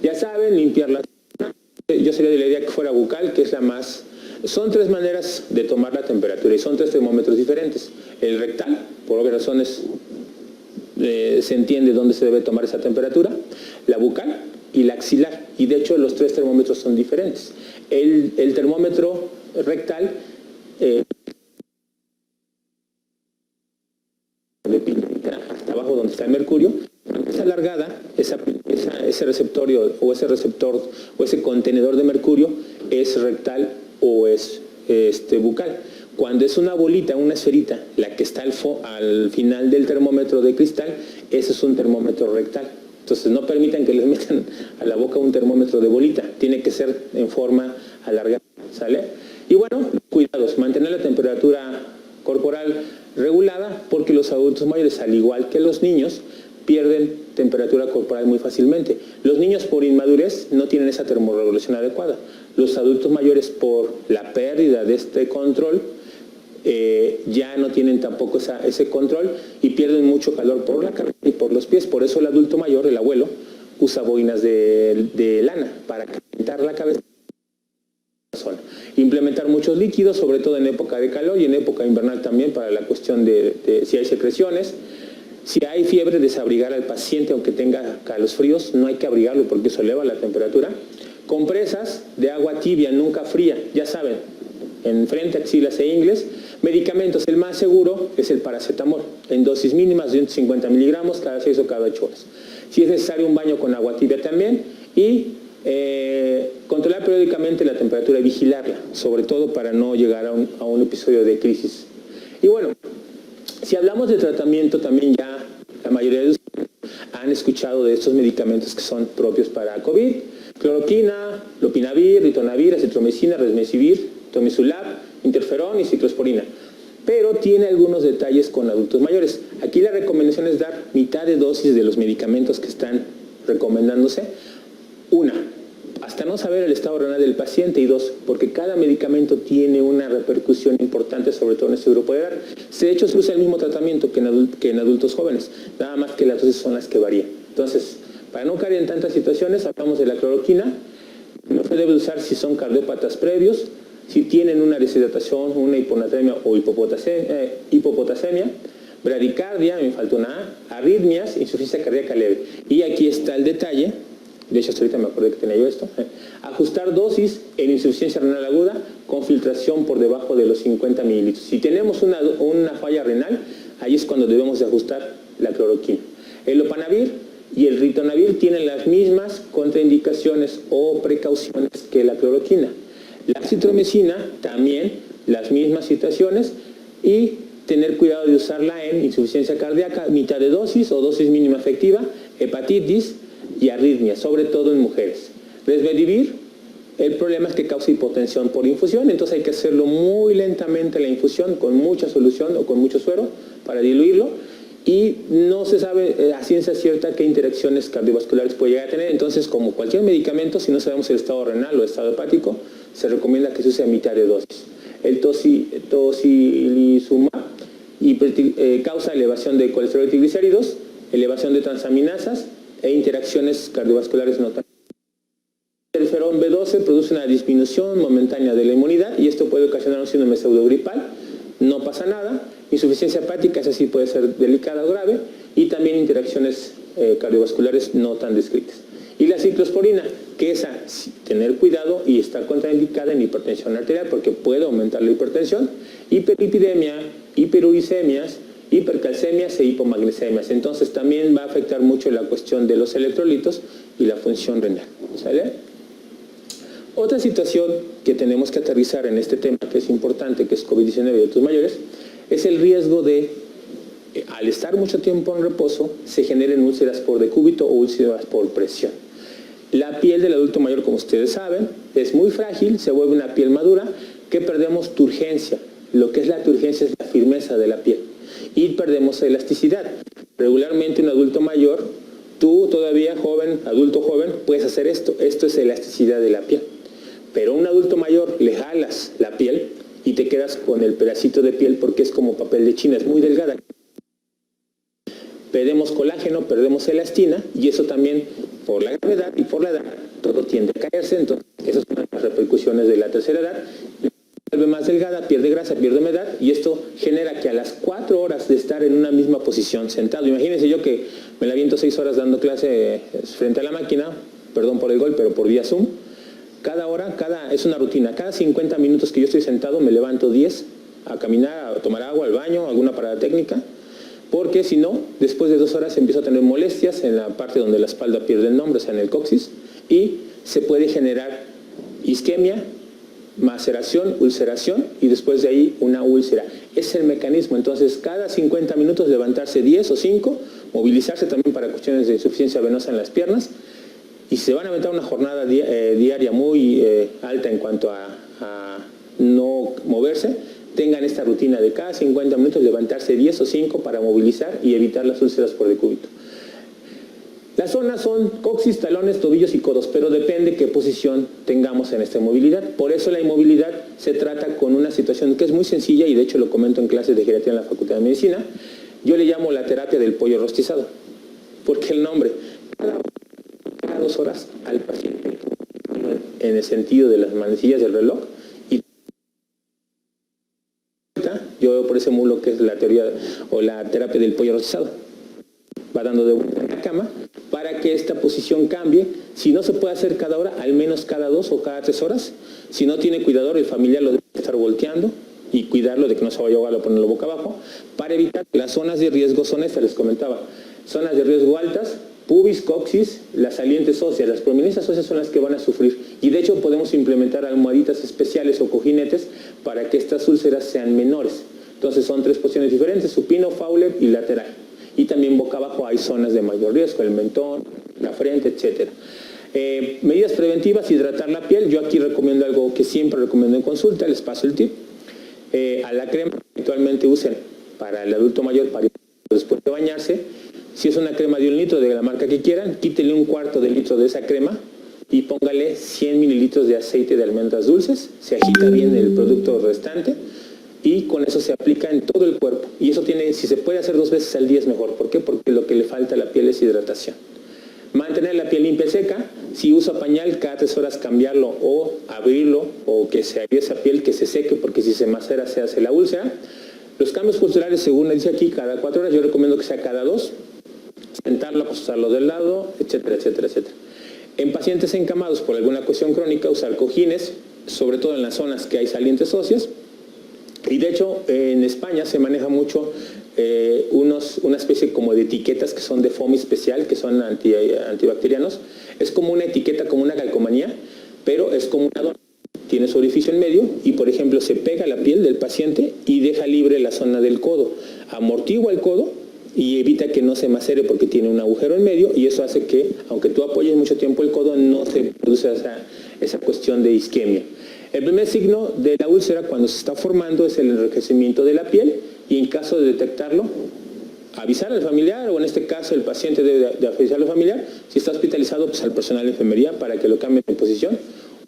[SPEAKER 1] Ya saben, limpiar la zona. Yo sería de la idea que fuera bucal, que es la más. Son 3 maneras de tomar la temperatura y son 3 termómetros diferentes. El rectal, por obvias razones se entiende dónde se debe tomar esa temperatura, la bucal y la axilar, y de hecho los 3 termómetros son diferentes. El termómetro rectal hasta abajo donde está el mercurio, es alargada, ese receptor o ese contenedor de mercurio es rectal o es bucal. Cuando es una bolita, una esferita, la que está al final del termómetro de cristal, ese es un termómetro rectal. Entonces no permitan que les metan a la boca un termómetro de bolita, tiene que ser en forma alargada, ¿sale? Y bueno, cuidados, mantener la temperatura corporal regulada, porque los adultos mayores, al igual que los niños, pierden temperatura corporal muy fácilmente. Los niños por inmadurez no tienen esa termorregulación adecuada. Los adultos mayores, por la pérdida de este control, ya no tienen tampoco ese control y pierden mucho calor por la cabeza y por los pies. Por eso el adulto mayor, el abuelo, usa boinas de lana para calentar la cabeza. Implementar muchos líquidos, sobre todo en época de calor y en época invernal también, para la cuestión de si hay secreciones. Si hay fiebre, desabrigar al paciente aunque tenga calosfríos, no hay que abrigarlo porque eso eleva la temperatura. Compresas de agua tibia, nunca fría, ya saben, en frente, axilas e ingles. Medicamentos, el más seguro es el paracetamol, en dosis mínimas de 150 miligramos cada 6 o cada 8 horas. Si es necesario, un baño con agua tibia también, y controlar periódicamente la temperatura y vigilarla, sobre todo para no llegar a un episodio de crisis. Y bueno, si hablamos de tratamiento, también ya la mayoría de ustedes han escuchado de estos medicamentos que son propios para COVID: cloroquina, lopinavir, ritonavir, acitromicina, remdesivir, tomisulab, interferón y ciclosporina. Pero tiene algunos detalles con adultos mayores. Aquí la recomendación es dar mitad de dosis de los medicamentos que están recomendándose. Una, hasta no saber el estado renal del paciente, y dos, porque cada medicamento tiene una repercusión importante, sobre todo en este grupo de edad. De hecho, se usa el mismo tratamiento que en adultos jóvenes, nada más que las dosis son las que varían. Entonces, para no caer en tantas situaciones, hablamos de la cloroquina. No se debe usar si son cardiópatas previos, si tienen una deshidratación, una hiponatremia o hipopotasemia, bradicardia, me faltó una A, arritmias, insuficiencia cardíaca leve. Y aquí está el detalle. De hecho, hasta ahorita me acordé que tenía yo esto. Ajustar dosis en insuficiencia renal aguda con filtración por debajo de los 50 mililitros. Si tenemos una falla renal, ahí es cuando debemos de ajustar la cloroquina. El lopanavir y el ritonavir tienen las mismas contraindicaciones o precauciones que la cloroquina. La acitromicina también las mismas situaciones, y tener cuidado de usarla en insuficiencia cardíaca, mitad de dosis o dosis mínima efectiva, hepatitis y arritmias, sobre todo en mujeres. Remdesivir, el problema es que causa hipotensión por infusión, entonces hay que hacerlo muy lentamente la infusión, con mucha solución o con mucho suero para diluirlo, y no se sabe a ciencia cierta qué interacciones cardiovasculares puede llegar a tener. Entonces, como cualquier medicamento, si no sabemos el estado renal o el estado hepático, se recomienda que se use a mitad de dosis. El tocilizumab causa elevación de colesterol y triglicéridos, elevación de transaminasas e interacciones cardiovasculares notables. El interferón B12 produce una disminución momentánea de la inmunidad, y esto puede ocasionar un síndrome pseudogripal. No pasa nada. Insuficiencia hepática, esa sí puede ser delicada o grave, y también interacciones cardiovasculares no tan descritas. Y la ciclosporina, que esa, tener cuidado, y está contraindicada en hipertensión arterial porque puede aumentar la hipertensión, hiperlipidemia, hiperuricemias, hipercalcemias e hipomagnesemias. Entonces también va a afectar mucho la cuestión de los electrolitos y la función renal. ¿Sale? Otra situación que tenemos que aterrizar en este tema, que es importante, que es COVID-19 y adultos mayores, es el riesgo de, al estar mucho tiempo en reposo, se generen úlceras por decúbito o úlceras por presión. La piel del adulto mayor, como ustedes saben, es muy frágil, se vuelve una piel madura, que perdemos turgencia. Lo que es la turgencia es la firmeza de la piel, y perdemos elasticidad. Regularmente un adulto mayor, tú todavía joven, adulto joven, puedes hacer esto. Esto es elasticidad de la piel. Pero a un adulto mayor le jalas la piel y te quedas con el pedacito de piel, porque es como papel de China, es muy delgada. Perdemos colágeno, perdemos elastina, y eso también, por la gravedad y por la edad, todo tiende a caerse. Entonces, esas son las repercusiones de la tercera edad. Se vuelve más delgada, pierde grasa, pierde humedad, y esto genera que a las 4 horas de estar en una misma posición sentado, imagínense yo que me la aviento 6 horas dando clase frente a la máquina, perdón por el gol, pero por vía Zoom, cada hora, es una rutina, cada 50 minutos que yo estoy sentado me levanto 10 a caminar, a tomar agua, al baño, alguna parada técnica, porque si no, después de 2 horas empiezo a tener molestias en la parte donde la espalda pierde el nombre, o sea, en el coxis, y se puede generar isquemia, maceración, ulceración y después de ahí una úlcera. Es el mecanismo. Entonces, cada 50 minutos levantarse 10 o 5, movilizarse también para cuestiones de insuficiencia venosa en las piernas, y se van a aventar una jornada diaria muy alta en cuanto a no moverse. Tengan esta rutina de cada 50 minutos levantarse 10 o 5 para movilizar y evitar las úlceras por decúbito. Las zonas son coxis, talones, tobillos y codos, pero depende qué posición tengamos en esta movilidad. Por eso la inmovilidad se trata con una situación que es muy sencilla, y de hecho lo comento en clases de geriatría en la Facultad de Medicina. Yo le llamo la terapia del pollo rostizado. ¿Por qué el nombre? Cada 2 horas al paciente, en el sentido de las manecillas del reloj, y yo por ese mulo que es la teoría o la terapia del pollo rostizado. Va dando de vuelta en la cama para que esta posición cambie. Si no se puede hacer cada hora, al menos cada 2 o cada 3 horas. Si no tiene cuidador, el familiar lo debe estar volteando y cuidarlo de que no se vaya a ahogar o ponerlo boca abajo, para evitar las zonas de riesgo. Son estas, les comentaba, zonas de riesgo altas: pubis, coxis, las salientes óseas. Las prominencias óseas son las que van a sufrir, y de hecho podemos implementar almohaditas especiales o cojinetes para que estas úlceras sean menores. Entonces son 3 posiciones diferentes: supino, Fowler y lateral. Y también boca abajo hay zonas de mayor riesgo: el mentón, la frente, etc. Medidas preventivas: hidratar la piel. Yo aquí recomiendo algo que siempre recomiendo en consulta, les paso el tip. A la crema que actualmente usen para el adulto mayor, para después de bañarse, si es una crema de 1 litro de la marca que quieran, quítele 1/4 de litro de esa crema y póngale 100 mililitros de aceite de almendras dulces. Se agita bien el producto restante y con eso se aplica en todo el cuerpo. Y eso tiene, si se puede hacer 2 veces al día es mejor. ¿Por qué? Porque lo que le falta a la piel es hidratación. Mantener la piel limpia y seca. Si usa pañal, cada 3 horas cambiarlo o abrirlo, o que se abra esa piel, que se seque, porque si se macera se hace la úlcera. Los cambios posturales, según dice aquí, cada 4 horas. Yo recomiendo que sea cada 2. Sentarlo, acostarlo del lado, etcétera, etcétera, etcétera. En pacientes encamados por alguna cuestión crónica, usar cojines, sobre todo en las zonas que hay salientes óseas. Y de hecho, en España se maneja mucho una especie como de etiquetas que son de foamy especial, que son antibacterianos. Es como una etiqueta, como una calcomanía, pero es como una dona. Tiene su orificio en medio y, por ejemplo, se pega a la piel del paciente y deja libre la zona del codo. Amortigua el codo y evita que no se macere porque tiene un agujero en medio, y eso hace que, aunque tú apoyes mucho tiempo el codo, no se produce esa cuestión de isquemia. El primer signo de la úlcera cuando se está formando es el enrojecimiento de la piel, y en caso de detectarlo, avisar al familiar, o en este caso el paciente debe de avisar al familiar. Si está hospitalizado, pues al personal de enfermería para que lo cambien de posición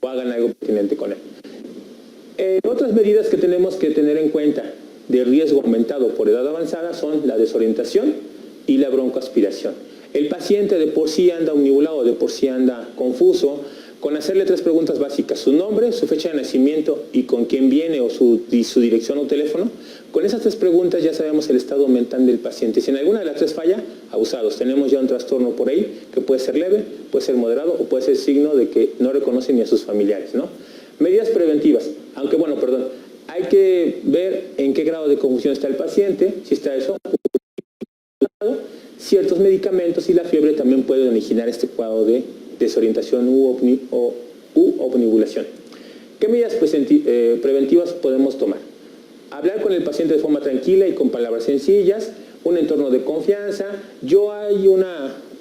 [SPEAKER 1] o hagan algo pertinente con él. Otras medidas que tenemos que tener en cuenta de riesgo aumentado por edad avanzada son la desorientación y la broncoaspiración. El paciente de por sí anda omnibulado, de por sí anda confuso. Con hacerle 3 preguntas básicas: su nombre, su fecha de nacimiento y con quién viene, o su dirección o teléfono. Con esas 3 preguntas ya sabemos el estado mental del paciente. Si en alguna de las 3 falla, abusados. Tenemos ya un trastorno por ahí que puede ser leve, puede ser moderado o puede ser signo de que no reconoce ni a sus familiares, ¿no? Medidas preventivas. Aunque bueno, perdón, hay que ver en qué grado de confusión está el paciente. Si está eso, ciertos medicamentos y la fiebre también pueden originar este cuadro de desorientación u omnibulación. ¿Qué medidas preventivas podemos tomar? Hablar con el paciente de forma tranquila y con palabras sencillas, un entorno de confianza.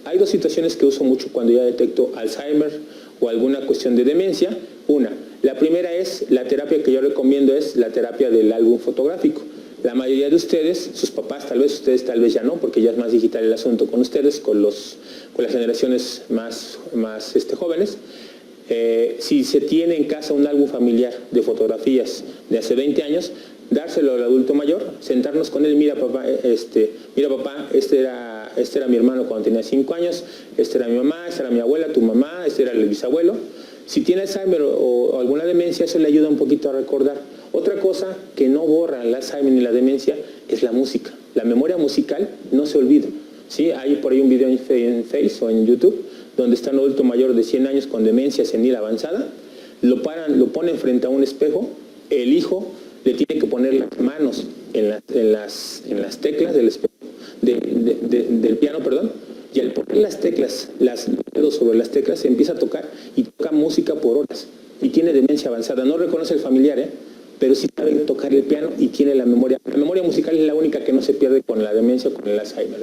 [SPEAKER 1] Hay 2 situaciones que uso mucho cuando ya detecto Alzheimer o alguna cuestión de demencia. La primera es, la terapia que yo recomiendo es la terapia del álbum fotográfico. La mayoría de ustedes, sus papás tal vez, ustedes tal vez ya no, porque ya es más digital el asunto con ustedes, con las generaciones más jóvenes. Si se tiene en casa un álbum familiar de fotografías de hace 20 años, dárselo al adulto mayor, sentarnos con él: mira papá, este era mi hermano cuando tenía 5 años, este era mi mamá, esta era mi abuela, tu mamá, este era el bisabuelo. Si tiene Alzheimer o alguna demencia, eso le ayuda un poquito a recordar. Otra cosa que no borra el Alzheimer ni la demencia es la música. La memoria musical no se olvida, ¿sí? Hay por ahí un video en Face o en YouTube donde está un adulto mayor de 100 años con demencia senil avanzada. Lo ponen frente a un espejo. El hijo le tiene que poner las manos en las teclas del espejo, del piano, perdón. Y al poner las teclas, los dedos sobre las teclas, se empieza a tocar y toca música por horas. y tiene demencia avanzada, no reconoce el familiar, pero sí sabe tocar el piano y tiene la memoria. La memoria musical es la única que no se pierde con la demencia o con el Alzheimer.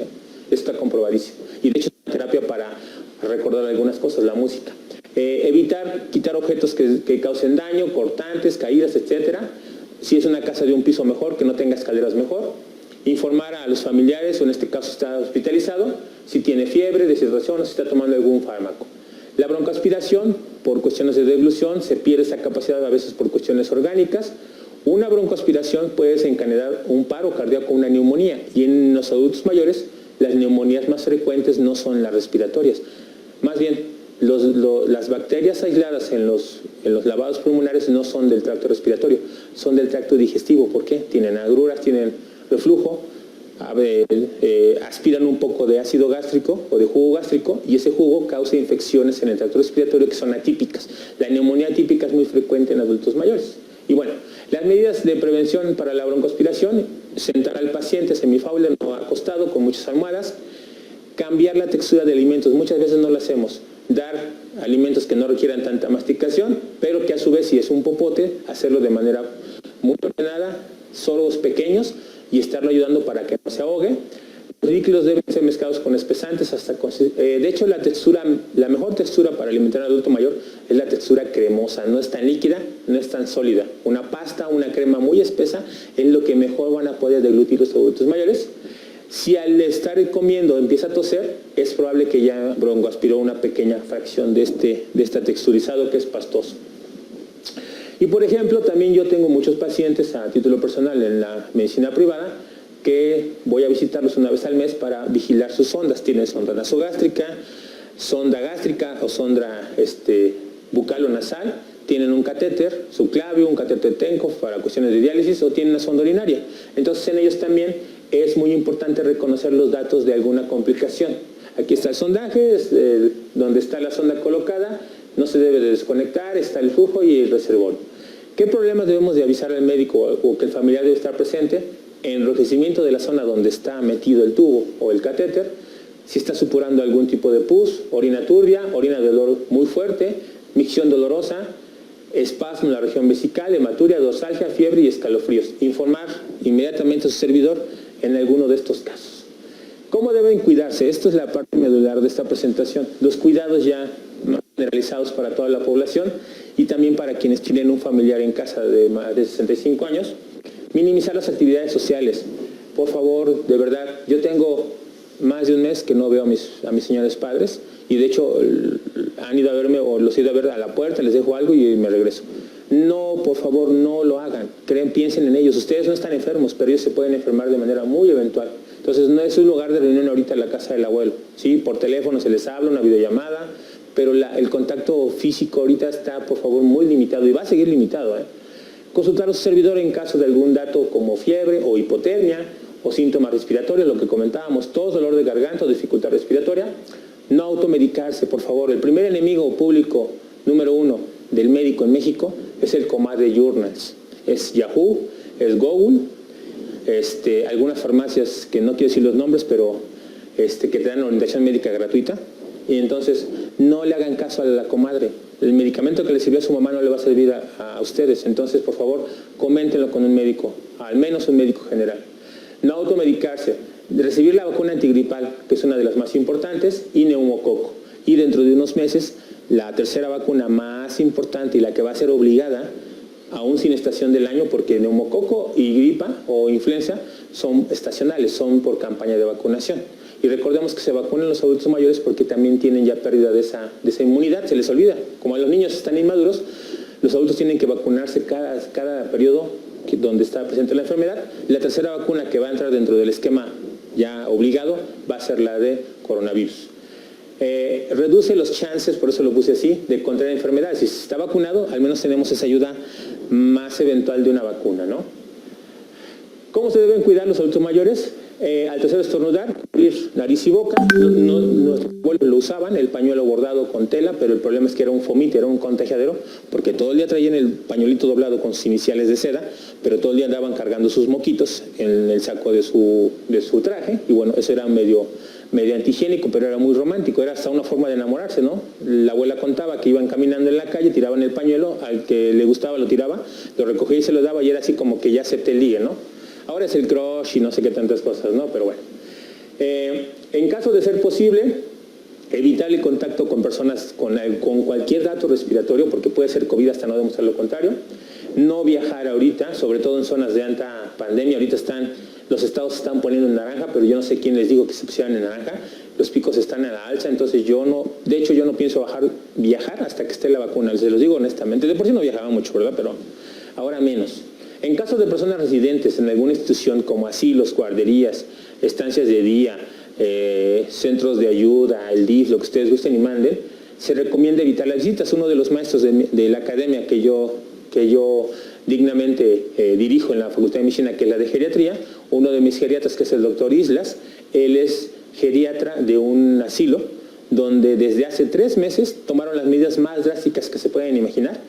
[SPEAKER 1] Esto está comprobadísimo. Y de hecho es una terapia para recordar algunas cosas, la música. Evitar quitar objetos que causen daño, cortantes, caídas, etcétera. Si es una casa de un piso, mejor, que no tenga escaleras, mejor. Informar a los familiares, o en este caso está hospitalizado, si tiene fiebre, deshidratación o si está tomando algún fármaco. La broncoaspiración, por cuestiones de deglución, se pierde esa capacidad a veces por cuestiones orgánicas. Una broncoaspiración puede desencadenar un paro cardíaco, una neumonía, y en los adultos mayores las neumonías más frecuentes no son las respiratorias. Más bien, las bacterias aisladas en los lavados pulmonares no son del tracto respiratorio, son del tracto digestivo. ¿Por qué? Tienen agruras, tienen reflujo, aspiran un poco de ácido gástrico o de jugo gástrico y ese jugo causa infecciones en el tracto respiratorio que son atípicas. La neumonía atípica es muy frecuente en adultos mayores. Y bueno, las medidas de prevención para la broncoaspiración: sentar al paciente semifaule, no acostado, con muchas almohadas, cambiar la textura de alimentos, muchas veces no lo hacemos, dar alimentos que no requieran tanta masticación, pero que a su vez, si es un popote, hacerlo de manera muy ordenada, sorbos pequeños, y estarlo ayudando para que no se ahogue. Los líquidos deben ser mezclados con espesantes de hecho la mejor textura para alimentar a un adulto mayor es la textura cremosa, no es tan líquida, no es tan sólida. Una pasta, una crema muy espesa es lo que mejor van a poder deglutir los adultos mayores. Si al estar comiendo empieza a toser, es probable que ya broncoaspiró una pequeña fracción de este texturizado que es pastoso. Y por ejemplo, también yo tengo muchos pacientes a título personal en la medicina privada que voy a visitarlos una vez al mes para vigilar sus sondas. Tienen sonda nasogástrica, sonda gástrica o sonda bucal o nasal, tienen un catéter subclavio, un catéter Tenkov para cuestiones de diálisis o tienen una sonda urinaria. Entonces en ellos también es muy importante reconocer los datos de alguna complicación. Aquí está el sondaje, donde está la sonda colocada, no se debe de desconectar, está el flujo y el reservorio. ¿Qué problemas debemos de avisar al médico o que el familiar debe estar presente? Enrojecimiento de la zona donde está metido el tubo o el catéter, si está supurando algún tipo de pus, orina turbia, orina de dolor muy fuerte, micción dolorosa, espasmo en la región vesical, hematuria, dorsalgia, fiebre y escalofríos. Informar inmediatamente a su servidor en alguno de estos casos. ¿Cómo deben cuidarse? Esto es la parte medular de esta presentación. Los cuidados ya generalizados para toda la población y también para quienes tienen un familiar en casa de más de 65 años. Minimizar las actividades sociales. Por favor, de verdad, yo tengo más de un mes que no veo a mis señores padres y de hecho han ido a verme o los he ido a ver a la puerta, les dejo algo y me regreso. No, por favor, no lo hagan. Piensen en ellos. Ustedes no están enfermos, pero ellos se pueden enfermar de manera muy eventual. Entonces, no es un lugar de reunión ahorita en la casa del abuelo. ¿Sí? Por teléfono se les habla, una videollamada, pero el contacto físico ahorita está, por favor, muy limitado y va a seguir limitado. Consultar a su servidor en caso de algún dato como fiebre o hipotermia o síntomas respiratorios, lo que comentábamos, tos, dolor de garganta o dificultad respiratoria. No automedicarse, por favor. El primer enemigo público número 1 del médico en México es el comadre Journals. Es Yahoo, es Google, algunas farmacias que no quiero decir los nombres, pero que te dan orientación médica gratuita. Y entonces no le hagan caso a la comadre. El medicamento que le sirvió a su mamá no le va a servir a ustedes. Entonces, por favor, coméntenlo con un médico, al menos un médico general. No automedicarse. Recibir la vacuna antigripal, que es una de las más importantes, y neumococo. Y dentro de unos meses, la tercera vacuna más importante y la que va a ser obligada, aún sin estación del año, porque neumococo y gripa o influenza son estacionales, son por campaña de vacunación. Y recordemos que se vacunan los adultos mayores porque también tienen ya pérdida de esa inmunidad, se les olvida. Como los niños están inmaduros, los adultos tienen que vacunarse cada periodo donde está presente la enfermedad. La tercera vacuna que va a entrar dentro del esquema ya obligado va a ser la de coronavirus. Reduce los chances, por eso lo puse así, de contraer enfermedades. Si se está vacunado, al menos tenemos esa ayuda más eventual de una vacuna, ¿no? ¿Cómo se deben cuidar los adultos mayores? Al toser, estornudar, cubrir nariz y boca. Nuestros abuelos lo usaban, el pañuelo bordado con tela, pero el problema es que era un fomite, era un contagiadero, porque todo el día traían el pañuelito doblado con sus iniciales de seda, pero todo el día andaban cargando sus moquitos en el saco de su traje, y bueno, eso era medio medio antihigiénico, pero era muy romántico, era hasta una forma de enamorarse, ¿no? La abuela contaba que iban caminando en la calle, tiraban el pañuelo, al que le gustaba lo tiraba, lo recogía y se lo daba y era así como que ya acepté el ligue, ¿no? Ahora es el crush y no sé qué tantas cosas, ¿no? Pero bueno. En caso de ser posible, evitar el contacto con personas con cualquier dato respiratorio, porque puede ser COVID hasta no demostrar lo contrario. No viajar ahorita, sobre todo en zonas de alta pandemia. Ahorita los estados se están poniendo en naranja, pero yo no sé quién les digo que se pusieran en naranja. Los picos están a la alza, entonces de hecho yo no pienso viajar hasta que esté la vacuna. Se los digo honestamente. De por sí no viajaba mucho, ¿verdad? Pero ahora menos. En caso de personas residentes en alguna institución como asilos, guarderías, estancias de día, centros de ayuda, el DIF, lo que ustedes gusten y manden, se recomienda evitar las visitas. Uno de los maestros de la academia que yo dignamente dirijo en la Facultad de Medicina, que es la de Geriatría, uno de mis geriatras, que es el doctor Islas, él es geriatra de un asilo donde desde hace 3 meses tomaron las medidas más drásticas que se pueden imaginar.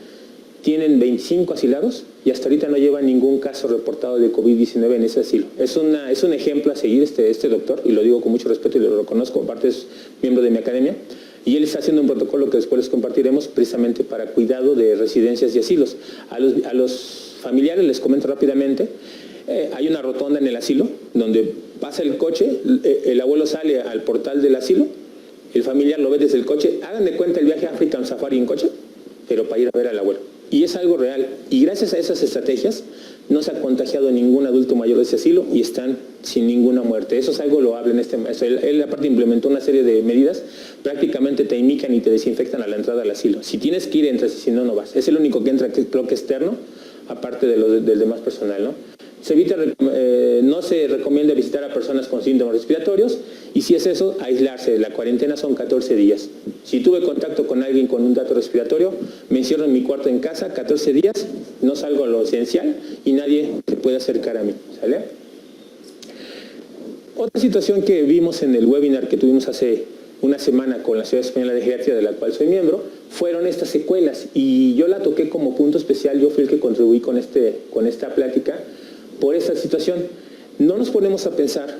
[SPEAKER 1] Tienen 25 asilados y hasta ahorita no lleva ningún caso reportado de COVID-19 en ese asilo. Es un ejemplo a seguir este doctor, y lo digo con mucho respeto y lo reconozco, aparte es miembro de mi academia, y él está haciendo un protocolo que después les compartiremos precisamente para cuidado de residencias y asilos. A los familiares les comento rápidamente, hay una rotonda en el asilo donde pasa el coche, el abuelo sale al portal del asilo, el familiar lo ve desde el coche. Hagan de cuenta el viaje a África en safari en coche, pero para ir a ver al abuelo. Y es algo real. Y gracias a esas estrategias no se ha contagiado ningún adulto mayor de ese asilo y están sin ninguna muerte. Eso es algo loable en este maestro. Él aparte implementó una serie de medidas, prácticamente te imican y te desinfectan a la entrada al asilo. Si tienes que ir, entras, y si no, no vas. Es el único que entra, creo que externo, aparte del demás personal, ¿no? No se recomienda visitar a personas con síntomas respiratorios, y si es eso, aislarse. La cuarentena son 14 días. Si tuve contacto con alguien con un dato respiratorio, me encierro en mi cuarto en casa, 14 días, no salgo a lo esencial y nadie se puede acercar a mí, ¿sale? Otra situación que vimos en el webinar que tuvimos hace una semana con la Sociedad Española de Geriatría, de la cual soy miembro, fueron estas secuelas, y yo la toqué como punto especial. Yo fui el que contribuí con esta plática por esta situación. No nos ponemos a pensar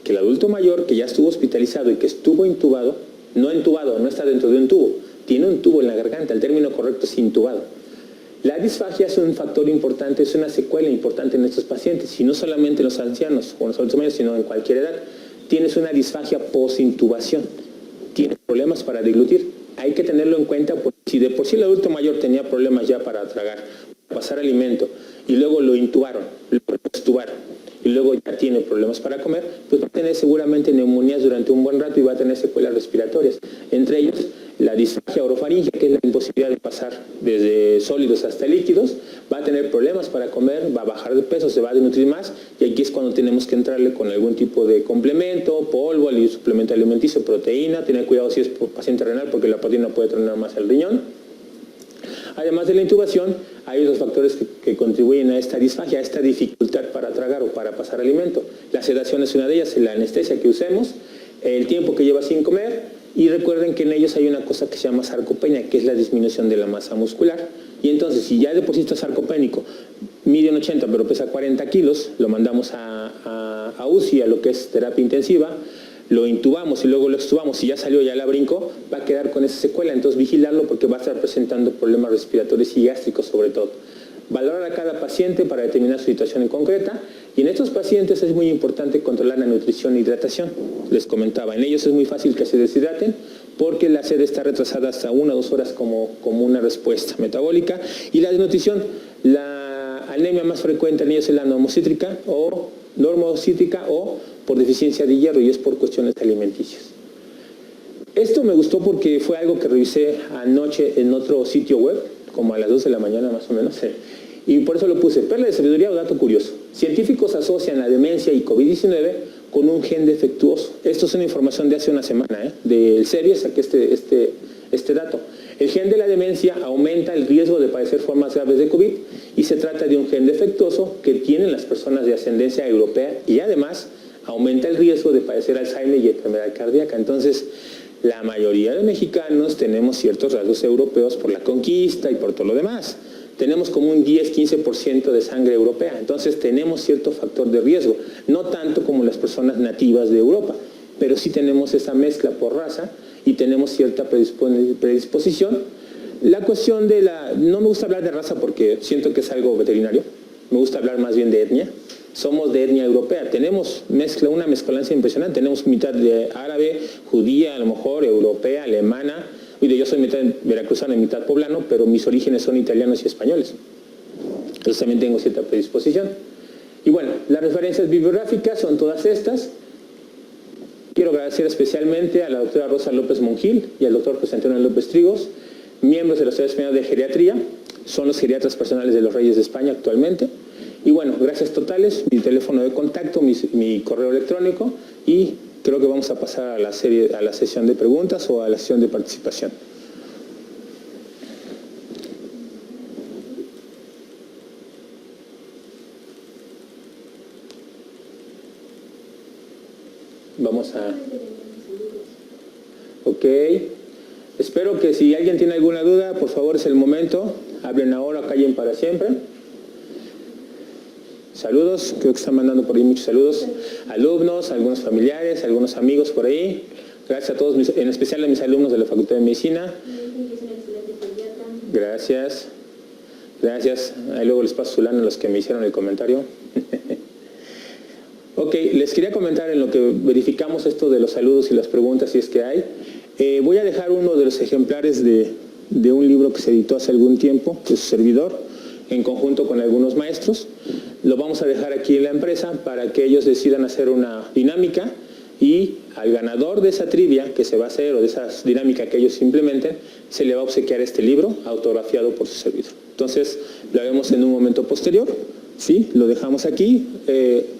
[SPEAKER 1] que el adulto mayor que ya estuvo hospitalizado y que estuvo intubado, no está dentro de un tubo, tiene un tubo en la garganta, el término correcto es intubado. La disfagia es un factor importante, es una secuela importante en estos pacientes, y no solamente en los ancianos o en los adultos mayores, sino en cualquier edad. Tienes una disfagia post-intubación, tienes problemas para deglutir. Hay que tenerlo en cuenta, porque si de por sí el adulto mayor tenía problemas ya para tragar, pasar alimento, y luego lo intubaron, lo extubaron, y luego ya tiene problemas para comer, pues va a tener seguramente neumonías durante un buen rato y va a tener secuelas respiratorias. Entre ellos, la disfagia orofaringea, que es la imposibilidad de pasar desde sólidos hasta líquidos, va a tener problemas para comer, va a bajar de peso, se va a desnutrir más, y aquí es cuando tenemos que entrarle con algún tipo de complemento, polvo, suplemento alimenticio, proteína. Tener cuidado si es paciente renal, porque la proteína puede drenar más el riñón. Además de la intubación, hay otros factores que contribuyen a esta disfagia, a esta dificultad para tragar o para pasar alimento. La sedación es una de ellas, la anestesia que usemos, el tiempo que lleva sin comer, y recuerden que en ellos hay una cosa que se llama sarcopenia, que es la disminución de la masa muscular. Y entonces, si ya de por sí está sarcopénico, mide un 80 pero pesa 40 kilos, lo mandamos a UCI, a lo que es terapia intensiva, lo intubamos y luego lo extubamos. Si ya salió, ya la brincó, va a quedar con esa secuela. Entonces vigilarlo, porque va a estar presentando problemas respiratorios y gástricos sobre todo. Valorar a cada paciente para determinar su situación en concreta, y en estos pacientes es muy importante controlar la nutrición e hidratación. Les comentaba, en ellos es muy fácil que se deshidraten porque la sed está retrasada hasta 1 o 2 horas como una respuesta metabólica. Y la desnutrición, la anemia más frecuente en ellos es la normocítrica o por deficiencia de hierro, y es por cuestiones alimenticias. Esto me gustó porque fue algo que revisé anoche en otro sitio web, como a las 2 de la mañana más o menos, y por eso lo puse. Perla de sabiduría o dato curioso. Científicos asocian la demencia y COVID-19 con un gen defectuoso. Esto es una información de hace una semana, del CEBI, saqué este dato. El gen de la demencia aumenta el riesgo de padecer formas graves de COVID, y se trata de un gen defectuoso que tienen las personas de ascendencia europea, y además aumenta el riesgo de padecer Alzheimer y enfermedad cardíaca. Entonces, la mayoría de mexicanos tenemos ciertos rasgos europeos por la conquista y por todo lo demás. Tenemos como un 10-15% de sangre europea, entonces tenemos cierto factor de riesgo, no tanto como las personas nativas de Europa. pero sí tenemos esa mezcla por raza y tenemos cierta predisposición. La cuestión de no me gusta hablar de raza porque siento que es algo veterinario, me gusta hablar más bien de etnia. Somos de etnia europea, tenemos una mezcolanza impresionante, tenemos mitad de árabe, judía, a lo mejor europea, alemana. Yo soy mitad veracruzano y mitad poblano, pero mis orígenes son italianos y españoles. Entonces también tengo cierta predisposición. Y bueno, las referencias bibliográficas son todas estas. Quiero agradecer especialmente a la doctora Rosa López Monjil y al doctor José Antonio López Trigos, miembros de la Sociedad Española de Geriatría, son los geriatras personales de los Reyes de España actualmente. Y bueno, gracias totales, mi teléfono de contacto, mi correo electrónico, y creo que vamos a pasar a la sesión de preguntas o a la sesión de participación. Vamos a... Ok. Espero que si alguien tiene alguna duda, por favor es el momento. Hablen ahora, callen para siempre. Saludos, creo que están mandando por ahí muchos saludos. Alumnos, algunos familiares, algunos amigos por ahí. Gracias a todos, en especial a mis alumnos de la Facultad de Medicina. Gracias. Gracias. Ahí luego les paso su lana a los que me hicieron el comentario. Ok, les quería comentar en lo que verificamos esto de los saludos y las preguntas, si es que hay. Voy a dejar uno de los ejemplares de un libro que se editó hace algún tiempo, de su servidor, en conjunto con algunos maestros. Lo vamos a dejar aquí en la empresa para que ellos decidan hacer una dinámica y al ganador de esa trivia que se va a hacer o de esa dinámica que ellos implementen, se le va a obsequiar este libro autografiado por su servidor. Entonces, lo haremos en un momento posterior. Sí, lo dejamos aquí,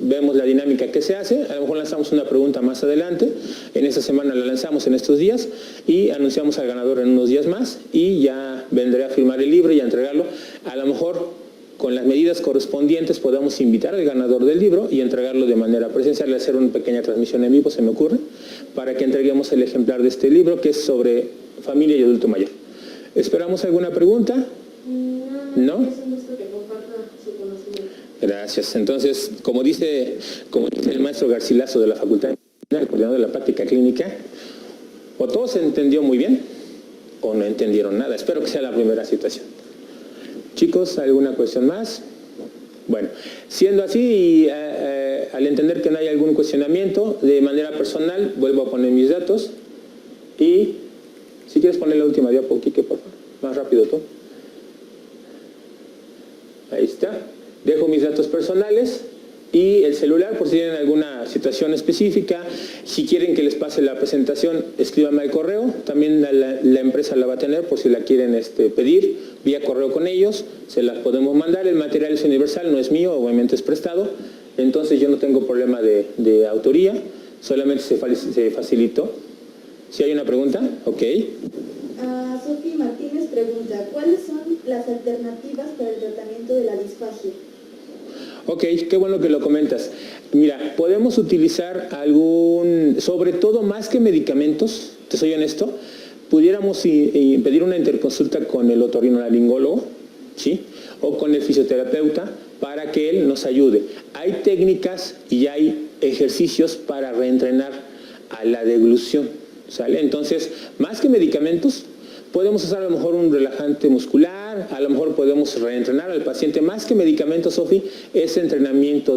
[SPEAKER 1] vemos la dinámica que se hace, a lo mejor lanzamos una pregunta más adelante, en esta semana la lanzamos en estos días y anunciamos al ganador en unos días más y ya vendré a firmar el libro y a entregarlo. A lo mejor con las medidas correspondientes podemos invitar al ganador del libro y entregarlo de manera presencial, hacer una pequeña transmisión en vivo, se me ocurre, para que entreguemos el ejemplar de este libro que es sobre familia y adulto mayor. ¿Esperamos alguna pregunta? ¿No? Gracias. Entonces, como dice el maestro Garcilaso de la Facultad de Medicina, el coordinador de la práctica clínica, o todo se entendió muy bien o no entendieron nada. Espero que sea la primera situación. Chicos, ¿alguna cuestión más? Bueno, siendo así y al entender que no hay algún cuestionamiento, de manera personal vuelvo a poner mis datos y si quieres poner la última diapo, Quique, por favor. Más rápido tú. Ahí está. Dejo mis datos personales y el celular por si tienen alguna situación específica. Si quieren que les pase la presentación, escríbanme al correo. También la empresa la va a tener por si la quieren pedir vía correo con ellos. Se las podemos mandar. El material es universal, no es mío, obviamente es prestado. Entonces yo no tengo problema de autoría. Solamente se facilitó. ¿Sí hay una pregunta? Ok.
[SPEAKER 2] Sofi Martínez pregunta, ¿cuáles son las alternativas para el tratamiento de la disfagia?
[SPEAKER 1] Ok, qué bueno que lo comentas. Mira, podemos utilizar sobre todo más que medicamentos, te soy honesto, pudiéramos pedir una interconsulta con el otorrinolaringólogo, ¿sí? O con el fisioterapeuta para que él nos ayude. Hay técnicas y hay ejercicios para reentrenar a la deglución, ¿sale? Entonces, más que medicamentos, podemos usar a lo mejor un relajante muscular, a lo mejor podemos reentrenar al paciente. Más que medicamentos, Sofi, es reentrenamiento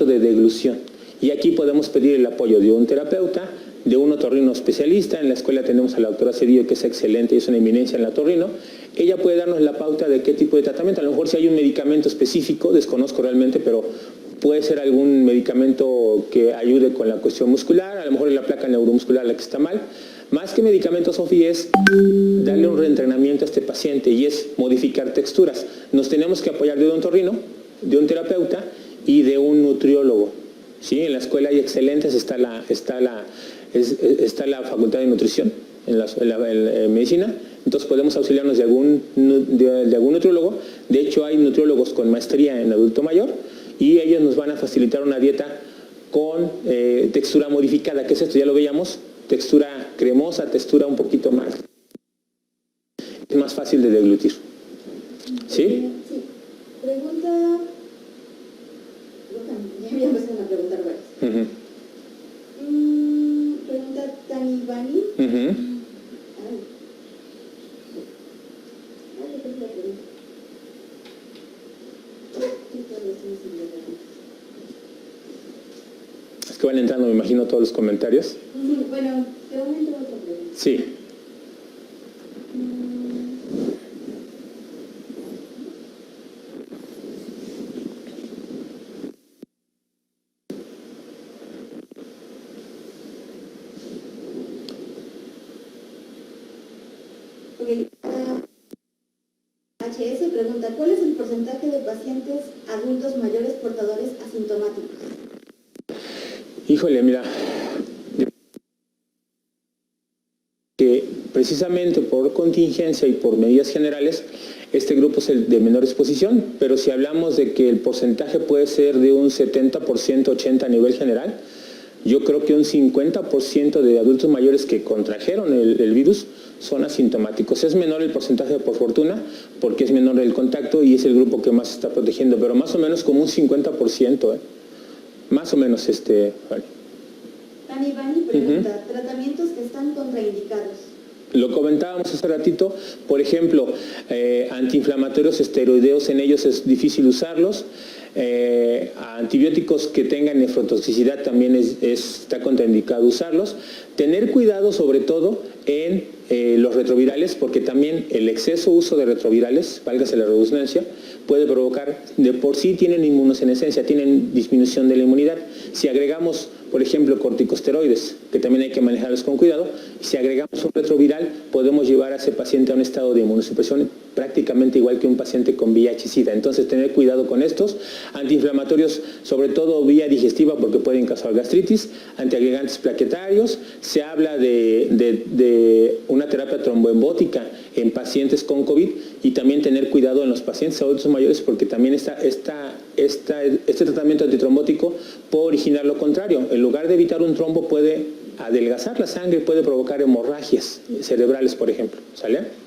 [SPEAKER 1] de deglución. Y aquí podemos pedir el apoyo de un terapeuta, de un otorrino especialista. En la escuela tenemos a la doctora Cedillo, que es excelente y es una eminencia en el otorrino. Ella puede darnos la pauta de qué tipo de tratamiento. A lo mejor si hay un medicamento específico, desconozco realmente, pero puede ser algún medicamento que ayude con la cuestión muscular, a lo mejor es la placa neuromuscular la que está mal. Más que medicamentos, Sofi, es darle un reentrenamiento a este paciente y es modificar texturas. Nos tenemos que apoyar de un otorrino, de un terapeuta y de un nutriólogo. ¿Sí? En la escuela hay excelentes, está la Facultad de Nutrición en medicina, entonces podemos auxiliarnos de algún nutriólogo. De hecho, hay nutriólogos con maestría en adulto mayor y ellos nos van a facilitar una dieta con textura modificada. ¿Qué es esto? Ya lo veíamos. Textura cremosa, textura un poquito más. Es más fácil de deglutir. ¿Sí?
[SPEAKER 2] Sí. Pregunta... Ya me empezaron a preguntar varias.
[SPEAKER 1] que van entrando, me imagino, todos los comentarios.
[SPEAKER 2] Bueno, de momento otra pregunta.
[SPEAKER 1] Sí.
[SPEAKER 2] Ok, HS pregunta, ¿cuál es el porcentaje de pacientes adultos mayores portadores asintomáticos?
[SPEAKER 1] Híjole, mira, que precisamente por contingencia y por medidas generales, este grupo es el de menor exposición, pero si hablamos de que el porcentaje puede ser de un 70%, 80% a nivel general, yo creo que un 50% de adultos mayores que contrajeron el virus son asintomáticos. Es menor el porcentaje por fortuna, porque es menor el contacto y es el grupo que más se está protegiendo, pero más o menos como un 50%, más o menos. Vale.
[SPEAKER 2] Tani Bani pregunta, ¿tratamientos que están contraindicados?
[SPEAKER 1] Lo comentábamos hace ratito, por ejemplo, antiinflamatorios esteroideos, en ellos es difícil usarlos. Antibióticos que tengan nefrotoxicidad también está contraindicado usarlos. Tener cuidado sobre todo en los retrovirales, porque también el exceso uso de retrovirales, válgase la redundancia, puede provocar, de por sí tienen inmunosenescencia, tienen disminución de la inmunidad. Si agregamos, por ejemplo, corticosteroides, que también hay que manejarlos con cuidado, si agregamos un retroviral, podemos llevar a ese paciente a un estado de inmunosupresión prácticamente igual que un paciente con VIH-Sida. Entonces, tener cuidado con estos. Antiinflamatorios, sobre todo vía digestiva, porque pueden causar gastritis. Antiagregantes plaquetarios. Se habla de una terapia tromboembótica en pacientes con COVID y también tener cuidado en los pacientes adultos mayores, porque también este tratamiento antitrombótico puede originar lo contrario. En lugar de evitar un trombo, puede adelgazar la sangre, puede provocar hemorragias cerebrales, por ejemplo. ¿Sale?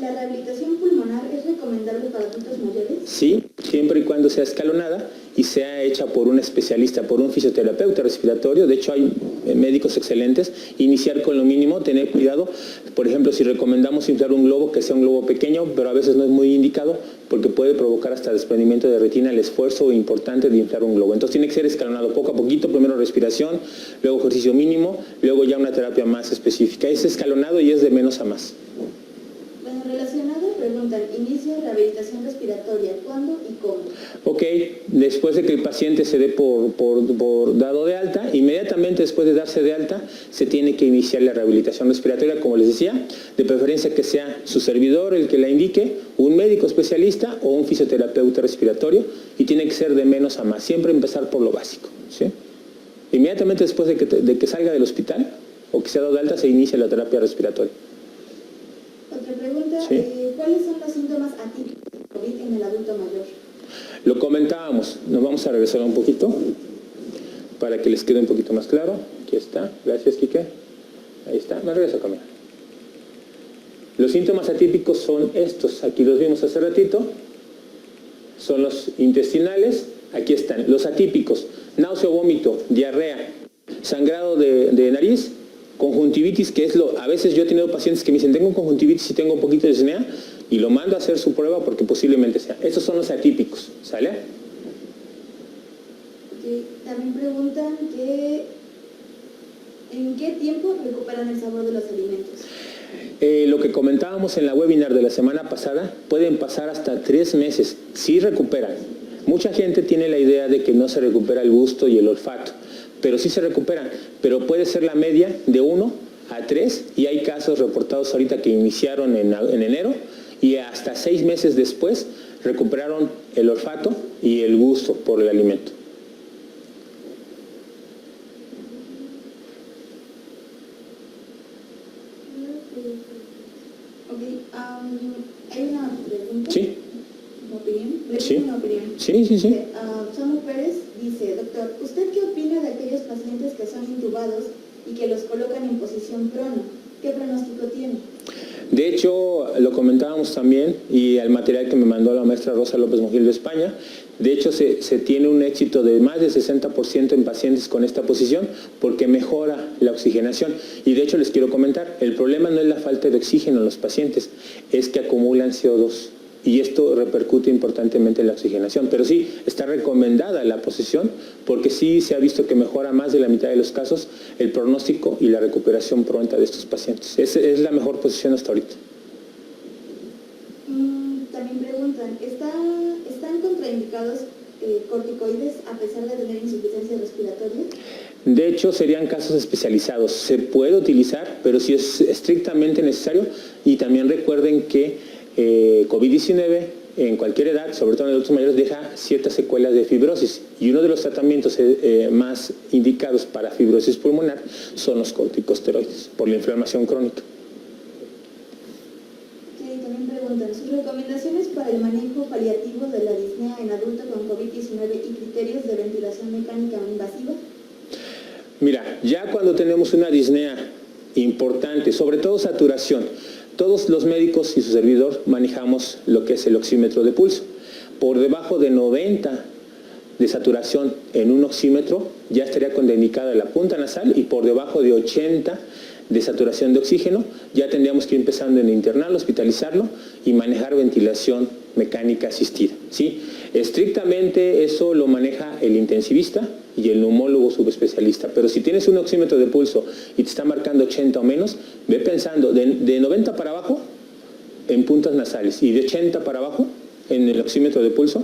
[SPEAKER 2] ¿La rehabilitación pulmonar es recomendable para adultos mayores?
[SPEAKER 1] Sí, siempre y cuando sea escalonada y sea hecha por un especialista, por un fisioterapeuta respiratorio. De hecho, hay médicos excelentes. Iniciar con lo mínimo, tener cuidado. Por ejemplo, si recomendamos inflar un globo, que sea un globo pequeño, pero a veces no es muy indicado porque puede provocar hasta desprendimiento de retina el esfuerzo importante de inflar un globo. Entonces tiene que ser escalonado poco a poquito, primero respiración, luego ejercicio mínimo, luego ya una terapia más específica. Es escalonado y es de menos a más.
[SPEAKER 2] Bueno, relacionado, preguntan, inicio de rehabilitación respiratoria, ¿cuándo y cómo?
[SPEAKER 1] Ok, después de que el paciente se dé por dado de alta, inmediatamente después de darse de alta, se tiene que iniciar la rehabilitación respiratoria, como les decía, de preferencia que sea su servidor el que la indique, un médico especialista o un fisioterapeuta respiratorio, y tiene que ser de menos a más, siempre empezar por lo básico, ¿sí? Inmediatamente después de que salga del hospital o que se ha dado de alta, se inicia la terapia respiratoria.
[SPEAKER 2] Otra pregunta,
[SPEAKER 1] Sí.
[SPEAKER 2] ¿cuáles son los síntomas atípicos de COVID en el adulto mayor?
[SPEAKER 1] Lo comentábamos, nos vamos a regresar un poquito para que les quede un poquito más claro. Aquí está, gracias Quique. Ahí está, me regreso a caminar. Los síntomas atípicos son estos, aquí los vimos hace ratito, son los intestinales, aquí están. Los atípicos, náusea o vómito, diarrea, sangrado de nariz, conjuntivitis, que es a veces yo he tenido pacientes que me dicen, tengo conjuntivitis y tengo un poquito de disnea, y lo mando a hacer su prueba porque posiblemente sea. Estos son los atípicos, ¿sale?
[SPEAKER 2] Okay. También preguntan que ¿en qué tiempo recuperan el sabor de los alimentos?
[SPEAKER 1] Lo que comentábamos en la webinar de la semana pasada, pueden pasar hasta 3 meses, sí recuperan. Mucha gente tiene la idea de que no se recupera el gusto y el olfato, pero sí se recuperan, pero puede ser la media de 1 a 3, y hay casos reportados ahorita que iniciaron en enero, y hasta 6 meses después recuperaron el olfato y el gusto por el alimento.
[SPEAKER 2] Hay una pregunta.
[SPEAKER 1] Sí.
[SPEAKER 2] ¿Una opinión?
[SPEAKER 1] Sí.
[SPEAKER 2] Una opinión.
[SPEAKER 1] Sí.
[SPEAKER 2] Samu Pérez dice, doctor, ¿usted qué opina de aquellos pacientes que son intubados y que los colocan en posición prono? ¿Qué pronóstico tiene?
[SPEAKER 1] De hecho, lo comentábamos también, y al material que me mandó la maestra Rosa López Mujil de España, de hecho se tiene un éxito de más del 60% en pacientes con esta posición, porque mejora la oxigenación. Y de hecho les quiero comentar, el problema no es la falta de oxígeno en los pacientes, es que acumulan CO2. y esto repercute importantemente en la oxigenación. Pero sí, está recomendada la posición porque sí se ha visto que mejora más de la mitad de los casos el pronóstico y la recuperación pronta de estos pacientes. Es la mejor posición hasta ahorita.
[SPEAKER 2] También preguntan, ¿están contraindicados corticoides a pesar de tener insuficiencia respiratoria?
[SPEAKER 1] De hecho, serían casos especializados. Se puede utilizar, pero si es estrictamente necesario. Y también recuerden que COVID-19 en cualquier edad, sobre todo en adultos mayores, deja ciertas secuelas de fibrosis. Y uno de los tratamientos más indicados para fibrosis pulmonar son los corticosteroides, por la inflamación crónica.
[SPEAKER 2] También preguntan, ¿sus recomendaciones para el manejo paliativo de la disnea en adulto con COVID-19 y criterios de ventilación mecánica o invasiva?
[SPEAKER 1] Mira, ya cuando tenemos una disnea importante, sobre todo saturación, todos los médicos y su servidor manejamos lo que es el oxímetro de pulso. Por debajo de 90 de saturación en un oxímetro ya estaría contraindicada la punta nasal, y por debajo de 80 de saturación de oxígeno ya tendríamos que ir empezando en internarlo, hospitalizarlo y manejar ventilación mecánica asistida, ¿sí? Estrictamente eso lo maneja el intensivista y el neumólogo subespecialista, pero si tienes un oxímetro de pulso y te está marcando 80 o menos, ve pensando de 90 para abajo en puntas nasales y de 80 para abajo en el oxímetro de pulso,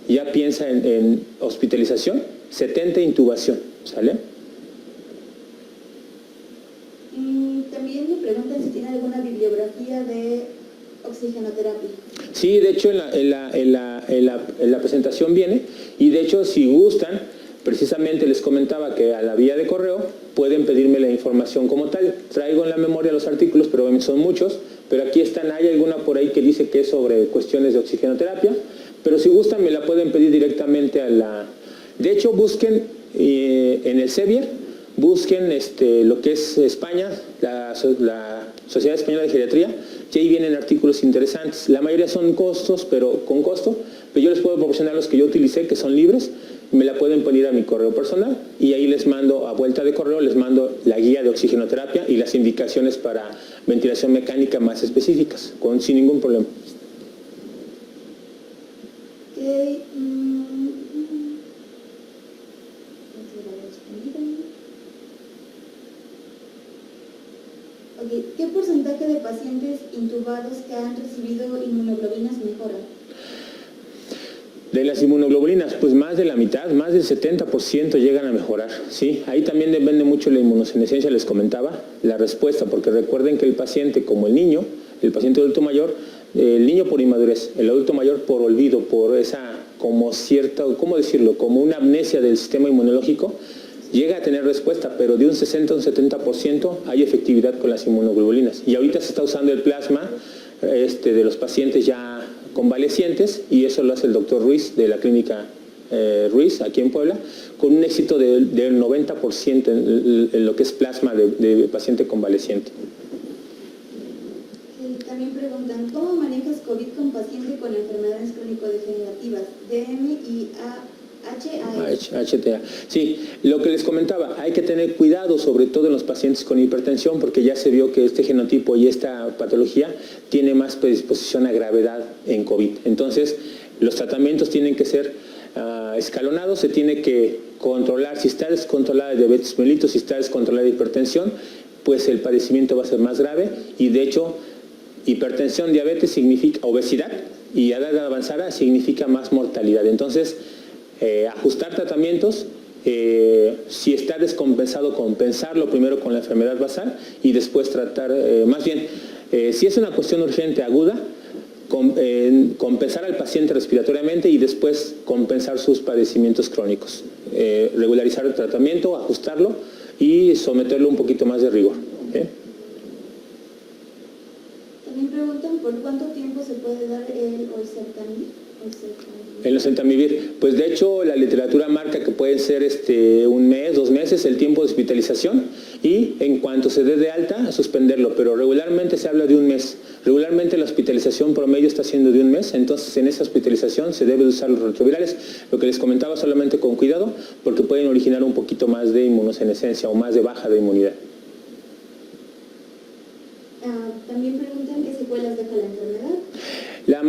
[SPEAKER 1] ya piensa en hospitalización, 70 intubación, ¿sale?
[SPEAKER 2] También me preguntan si tiene alguna bibliografía de oxigenoterapia.
[SPEAKER 1] Sí, de hecho en la presentación viene, y de hecho si gustan, precisamente les comentaba que a la vía de correo pueden pedirme la información como tal. Traigo en la memoria los artículos, pero son muchos, pero aquí están, hay alguna por ahí que dice que es sobre cuestiones de oxigenoterapia, pero si gustan me la pueden pedir directamente a la... De hecho busquen en el Sevier, busquen lo que es España, la Sociedad Española de Geriatría, y ahí vienen artículos interesantes. La mayoría son costos, pero con costo, pero yo les puedo proporcionar los que yo utilicé, que son libres, me la pueden pedir a mi correo personal, y ahí les mando, a vuelta de correo, les mando la guía de oxigenoterapia y las indicaciones para ventilación mecánica más específicas, sin ningún problema.
[SPEAKER 2] ¿Qué porcentaje de pacientes intubados que han recibido inmunoglobulinas mejoran?
[SPEAKER 1] De las inmunoglobulinas, pues más de la mitad, más del 70% llegan a mejorar, ¿sí? Ahí también depende mucho la inmunosenescencia, les comentaba, la respuesta, porque recuerden que el paciente, como el niño, el paciente adulto mayor, el niño por inmadurez, el adulto mayor por olvido, por esa como cierta, ¿cómo decirlo?, como una amnesia del sistema inmunológico, llega a tener respuesta, pero de un 60 a un 70% hay efectividad con las inmunoglobulinas. Y ahorita se está usando el plasma de los pacientes ya convalecientes, y eso lo hace el doctor Ruiz de la clínica Ruiz, aquí en Puebla, con un éxito del 90% en lo que es plasma de paciente convaleciente.
[SPEAKER 2] También preguntan, ¿cómo manejas COVID con paciente con enfermedades crónico-degenerativas, DM y
[SPEAKER 1] HTA. Sí, lo que les comentaba, hay que tener cuidado sobre todo en los pacientes con hipertensión, porque ya se vio que este genotipo y esta patología tiene más predisposición a gravedad en COVID. Entonces, los tratamientos tienen que ser escalonados, se tiene que controlar. Si está descontrolada diabetes mellitus, si está descontrolada hipertensión, pues el padecimiento va a ser más grave, y de hecho, hipertensión, diabetes significa obesidad, y a edad avanzada significa más mortalidad. Entonces, ajustar tratamientos, si está descompensado, compensarlo primero con la enfermedad basal y después tratar, más bien, si es una cuestión urgente aguda, compensar al paciente respiratoriamente y después compensar sus padecimientos crónicos, regularizar el tratamiento, ajustarlo y someterlo un poquito más de rigor.
[SPEAKER 2] También preguntan por cuánto tiempo se puede dar el oseltamivir.
[SPEAKER 1] El oseltamivir, pues de hecho la literatura marca que puede ser un mes, 2 meses el tiempo de hospitalización, y en cuanto se dé de alta, suspenderlo, pero regularmente se habla de 1 mes. Regularmente la hospitalización promedio está siendo de 1 mes, entonces en esa hospitalización se debe de usar los retrovirales, lo que les comentaba, solamente con cuidado, porque pueden originar un poquito más de inmunosenescencia o más de baja de inmunidad.
[SPEAKER 2] También preguntan qué secuelas deja la enfermedad.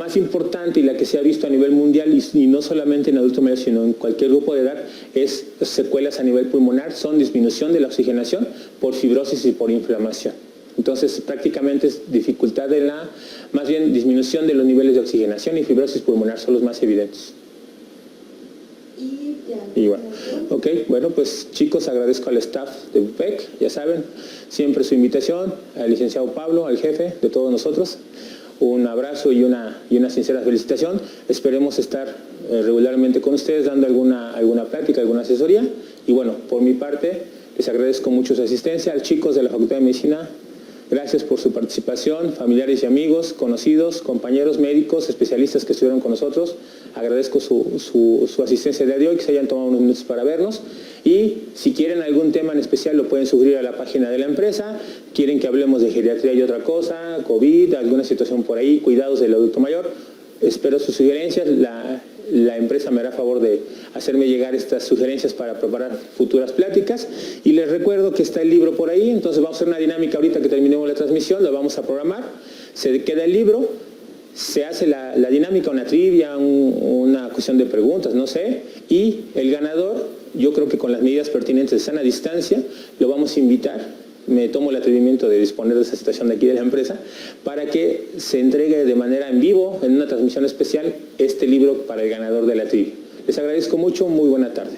[SPEAKER 1] más importante y la que se ha visto a nivel mundial, y no solamente en adulto mayor, sino en cualquier grupo de edad, es secuelas a nivel pulmonar, son disminución de la oxigenación por fibrosis y por inflamación. Entonces, prácticamente es dificultad más bien disminución de los niveles de oxigenación y fibrosis pulmonar son los más evidentes. Y bueno, ok, bueno, pues chicos, agradezco al staff de BUPEC, ya saben, siempre su invitación, al licenciado Pablo, al jefe de todos nosotros, un abrazo y una sincera felicitación. Esperemos estar regularmente con ustedes dando alguna plática, alguna asesoría. Y bueno, por mi parte, les agradezco mucho su asistencia. A los chicos de la Facultad de Medicina, gracias por su participación, familiares y amigos, conocidos, compañeros médicos, especialistas que estuvieron con nosotros. Agradezco su asistencia el día de hoy, que se hayan tomado unos minutos para vernos. Y si quieren algún tema en especial, lo pueden sugerir a la página de la empresa. Quieren que hablemos de geriatría y otra cosa, COVID, alguna situación por ahí, cuidados del adulto mayor. Espero sus sugerencias. La empresa me hará favor de hacerme llegar estas sugerencias para preparar futuras pláticas. Y les recuerdo que está el libro por ahí, entonces vamos a hacer una dinámica ahorita que terminemos la transmisión, lo vamos a programar. Se queda el libro, se hace la dinámica, una trivia, una cuestión de preguntas, no sé, y el ganador, yo creo que con las medidas pertinentes de sana distancia, lo vamos a invitar. Me tomo el atrevimiento de disponer de esa situación de aquí de la empresa para que se entregue de manera en vivo, en una transmisión especial, este libro para el ganador de la trivia. Les agradezco mucho, muy buena tarde.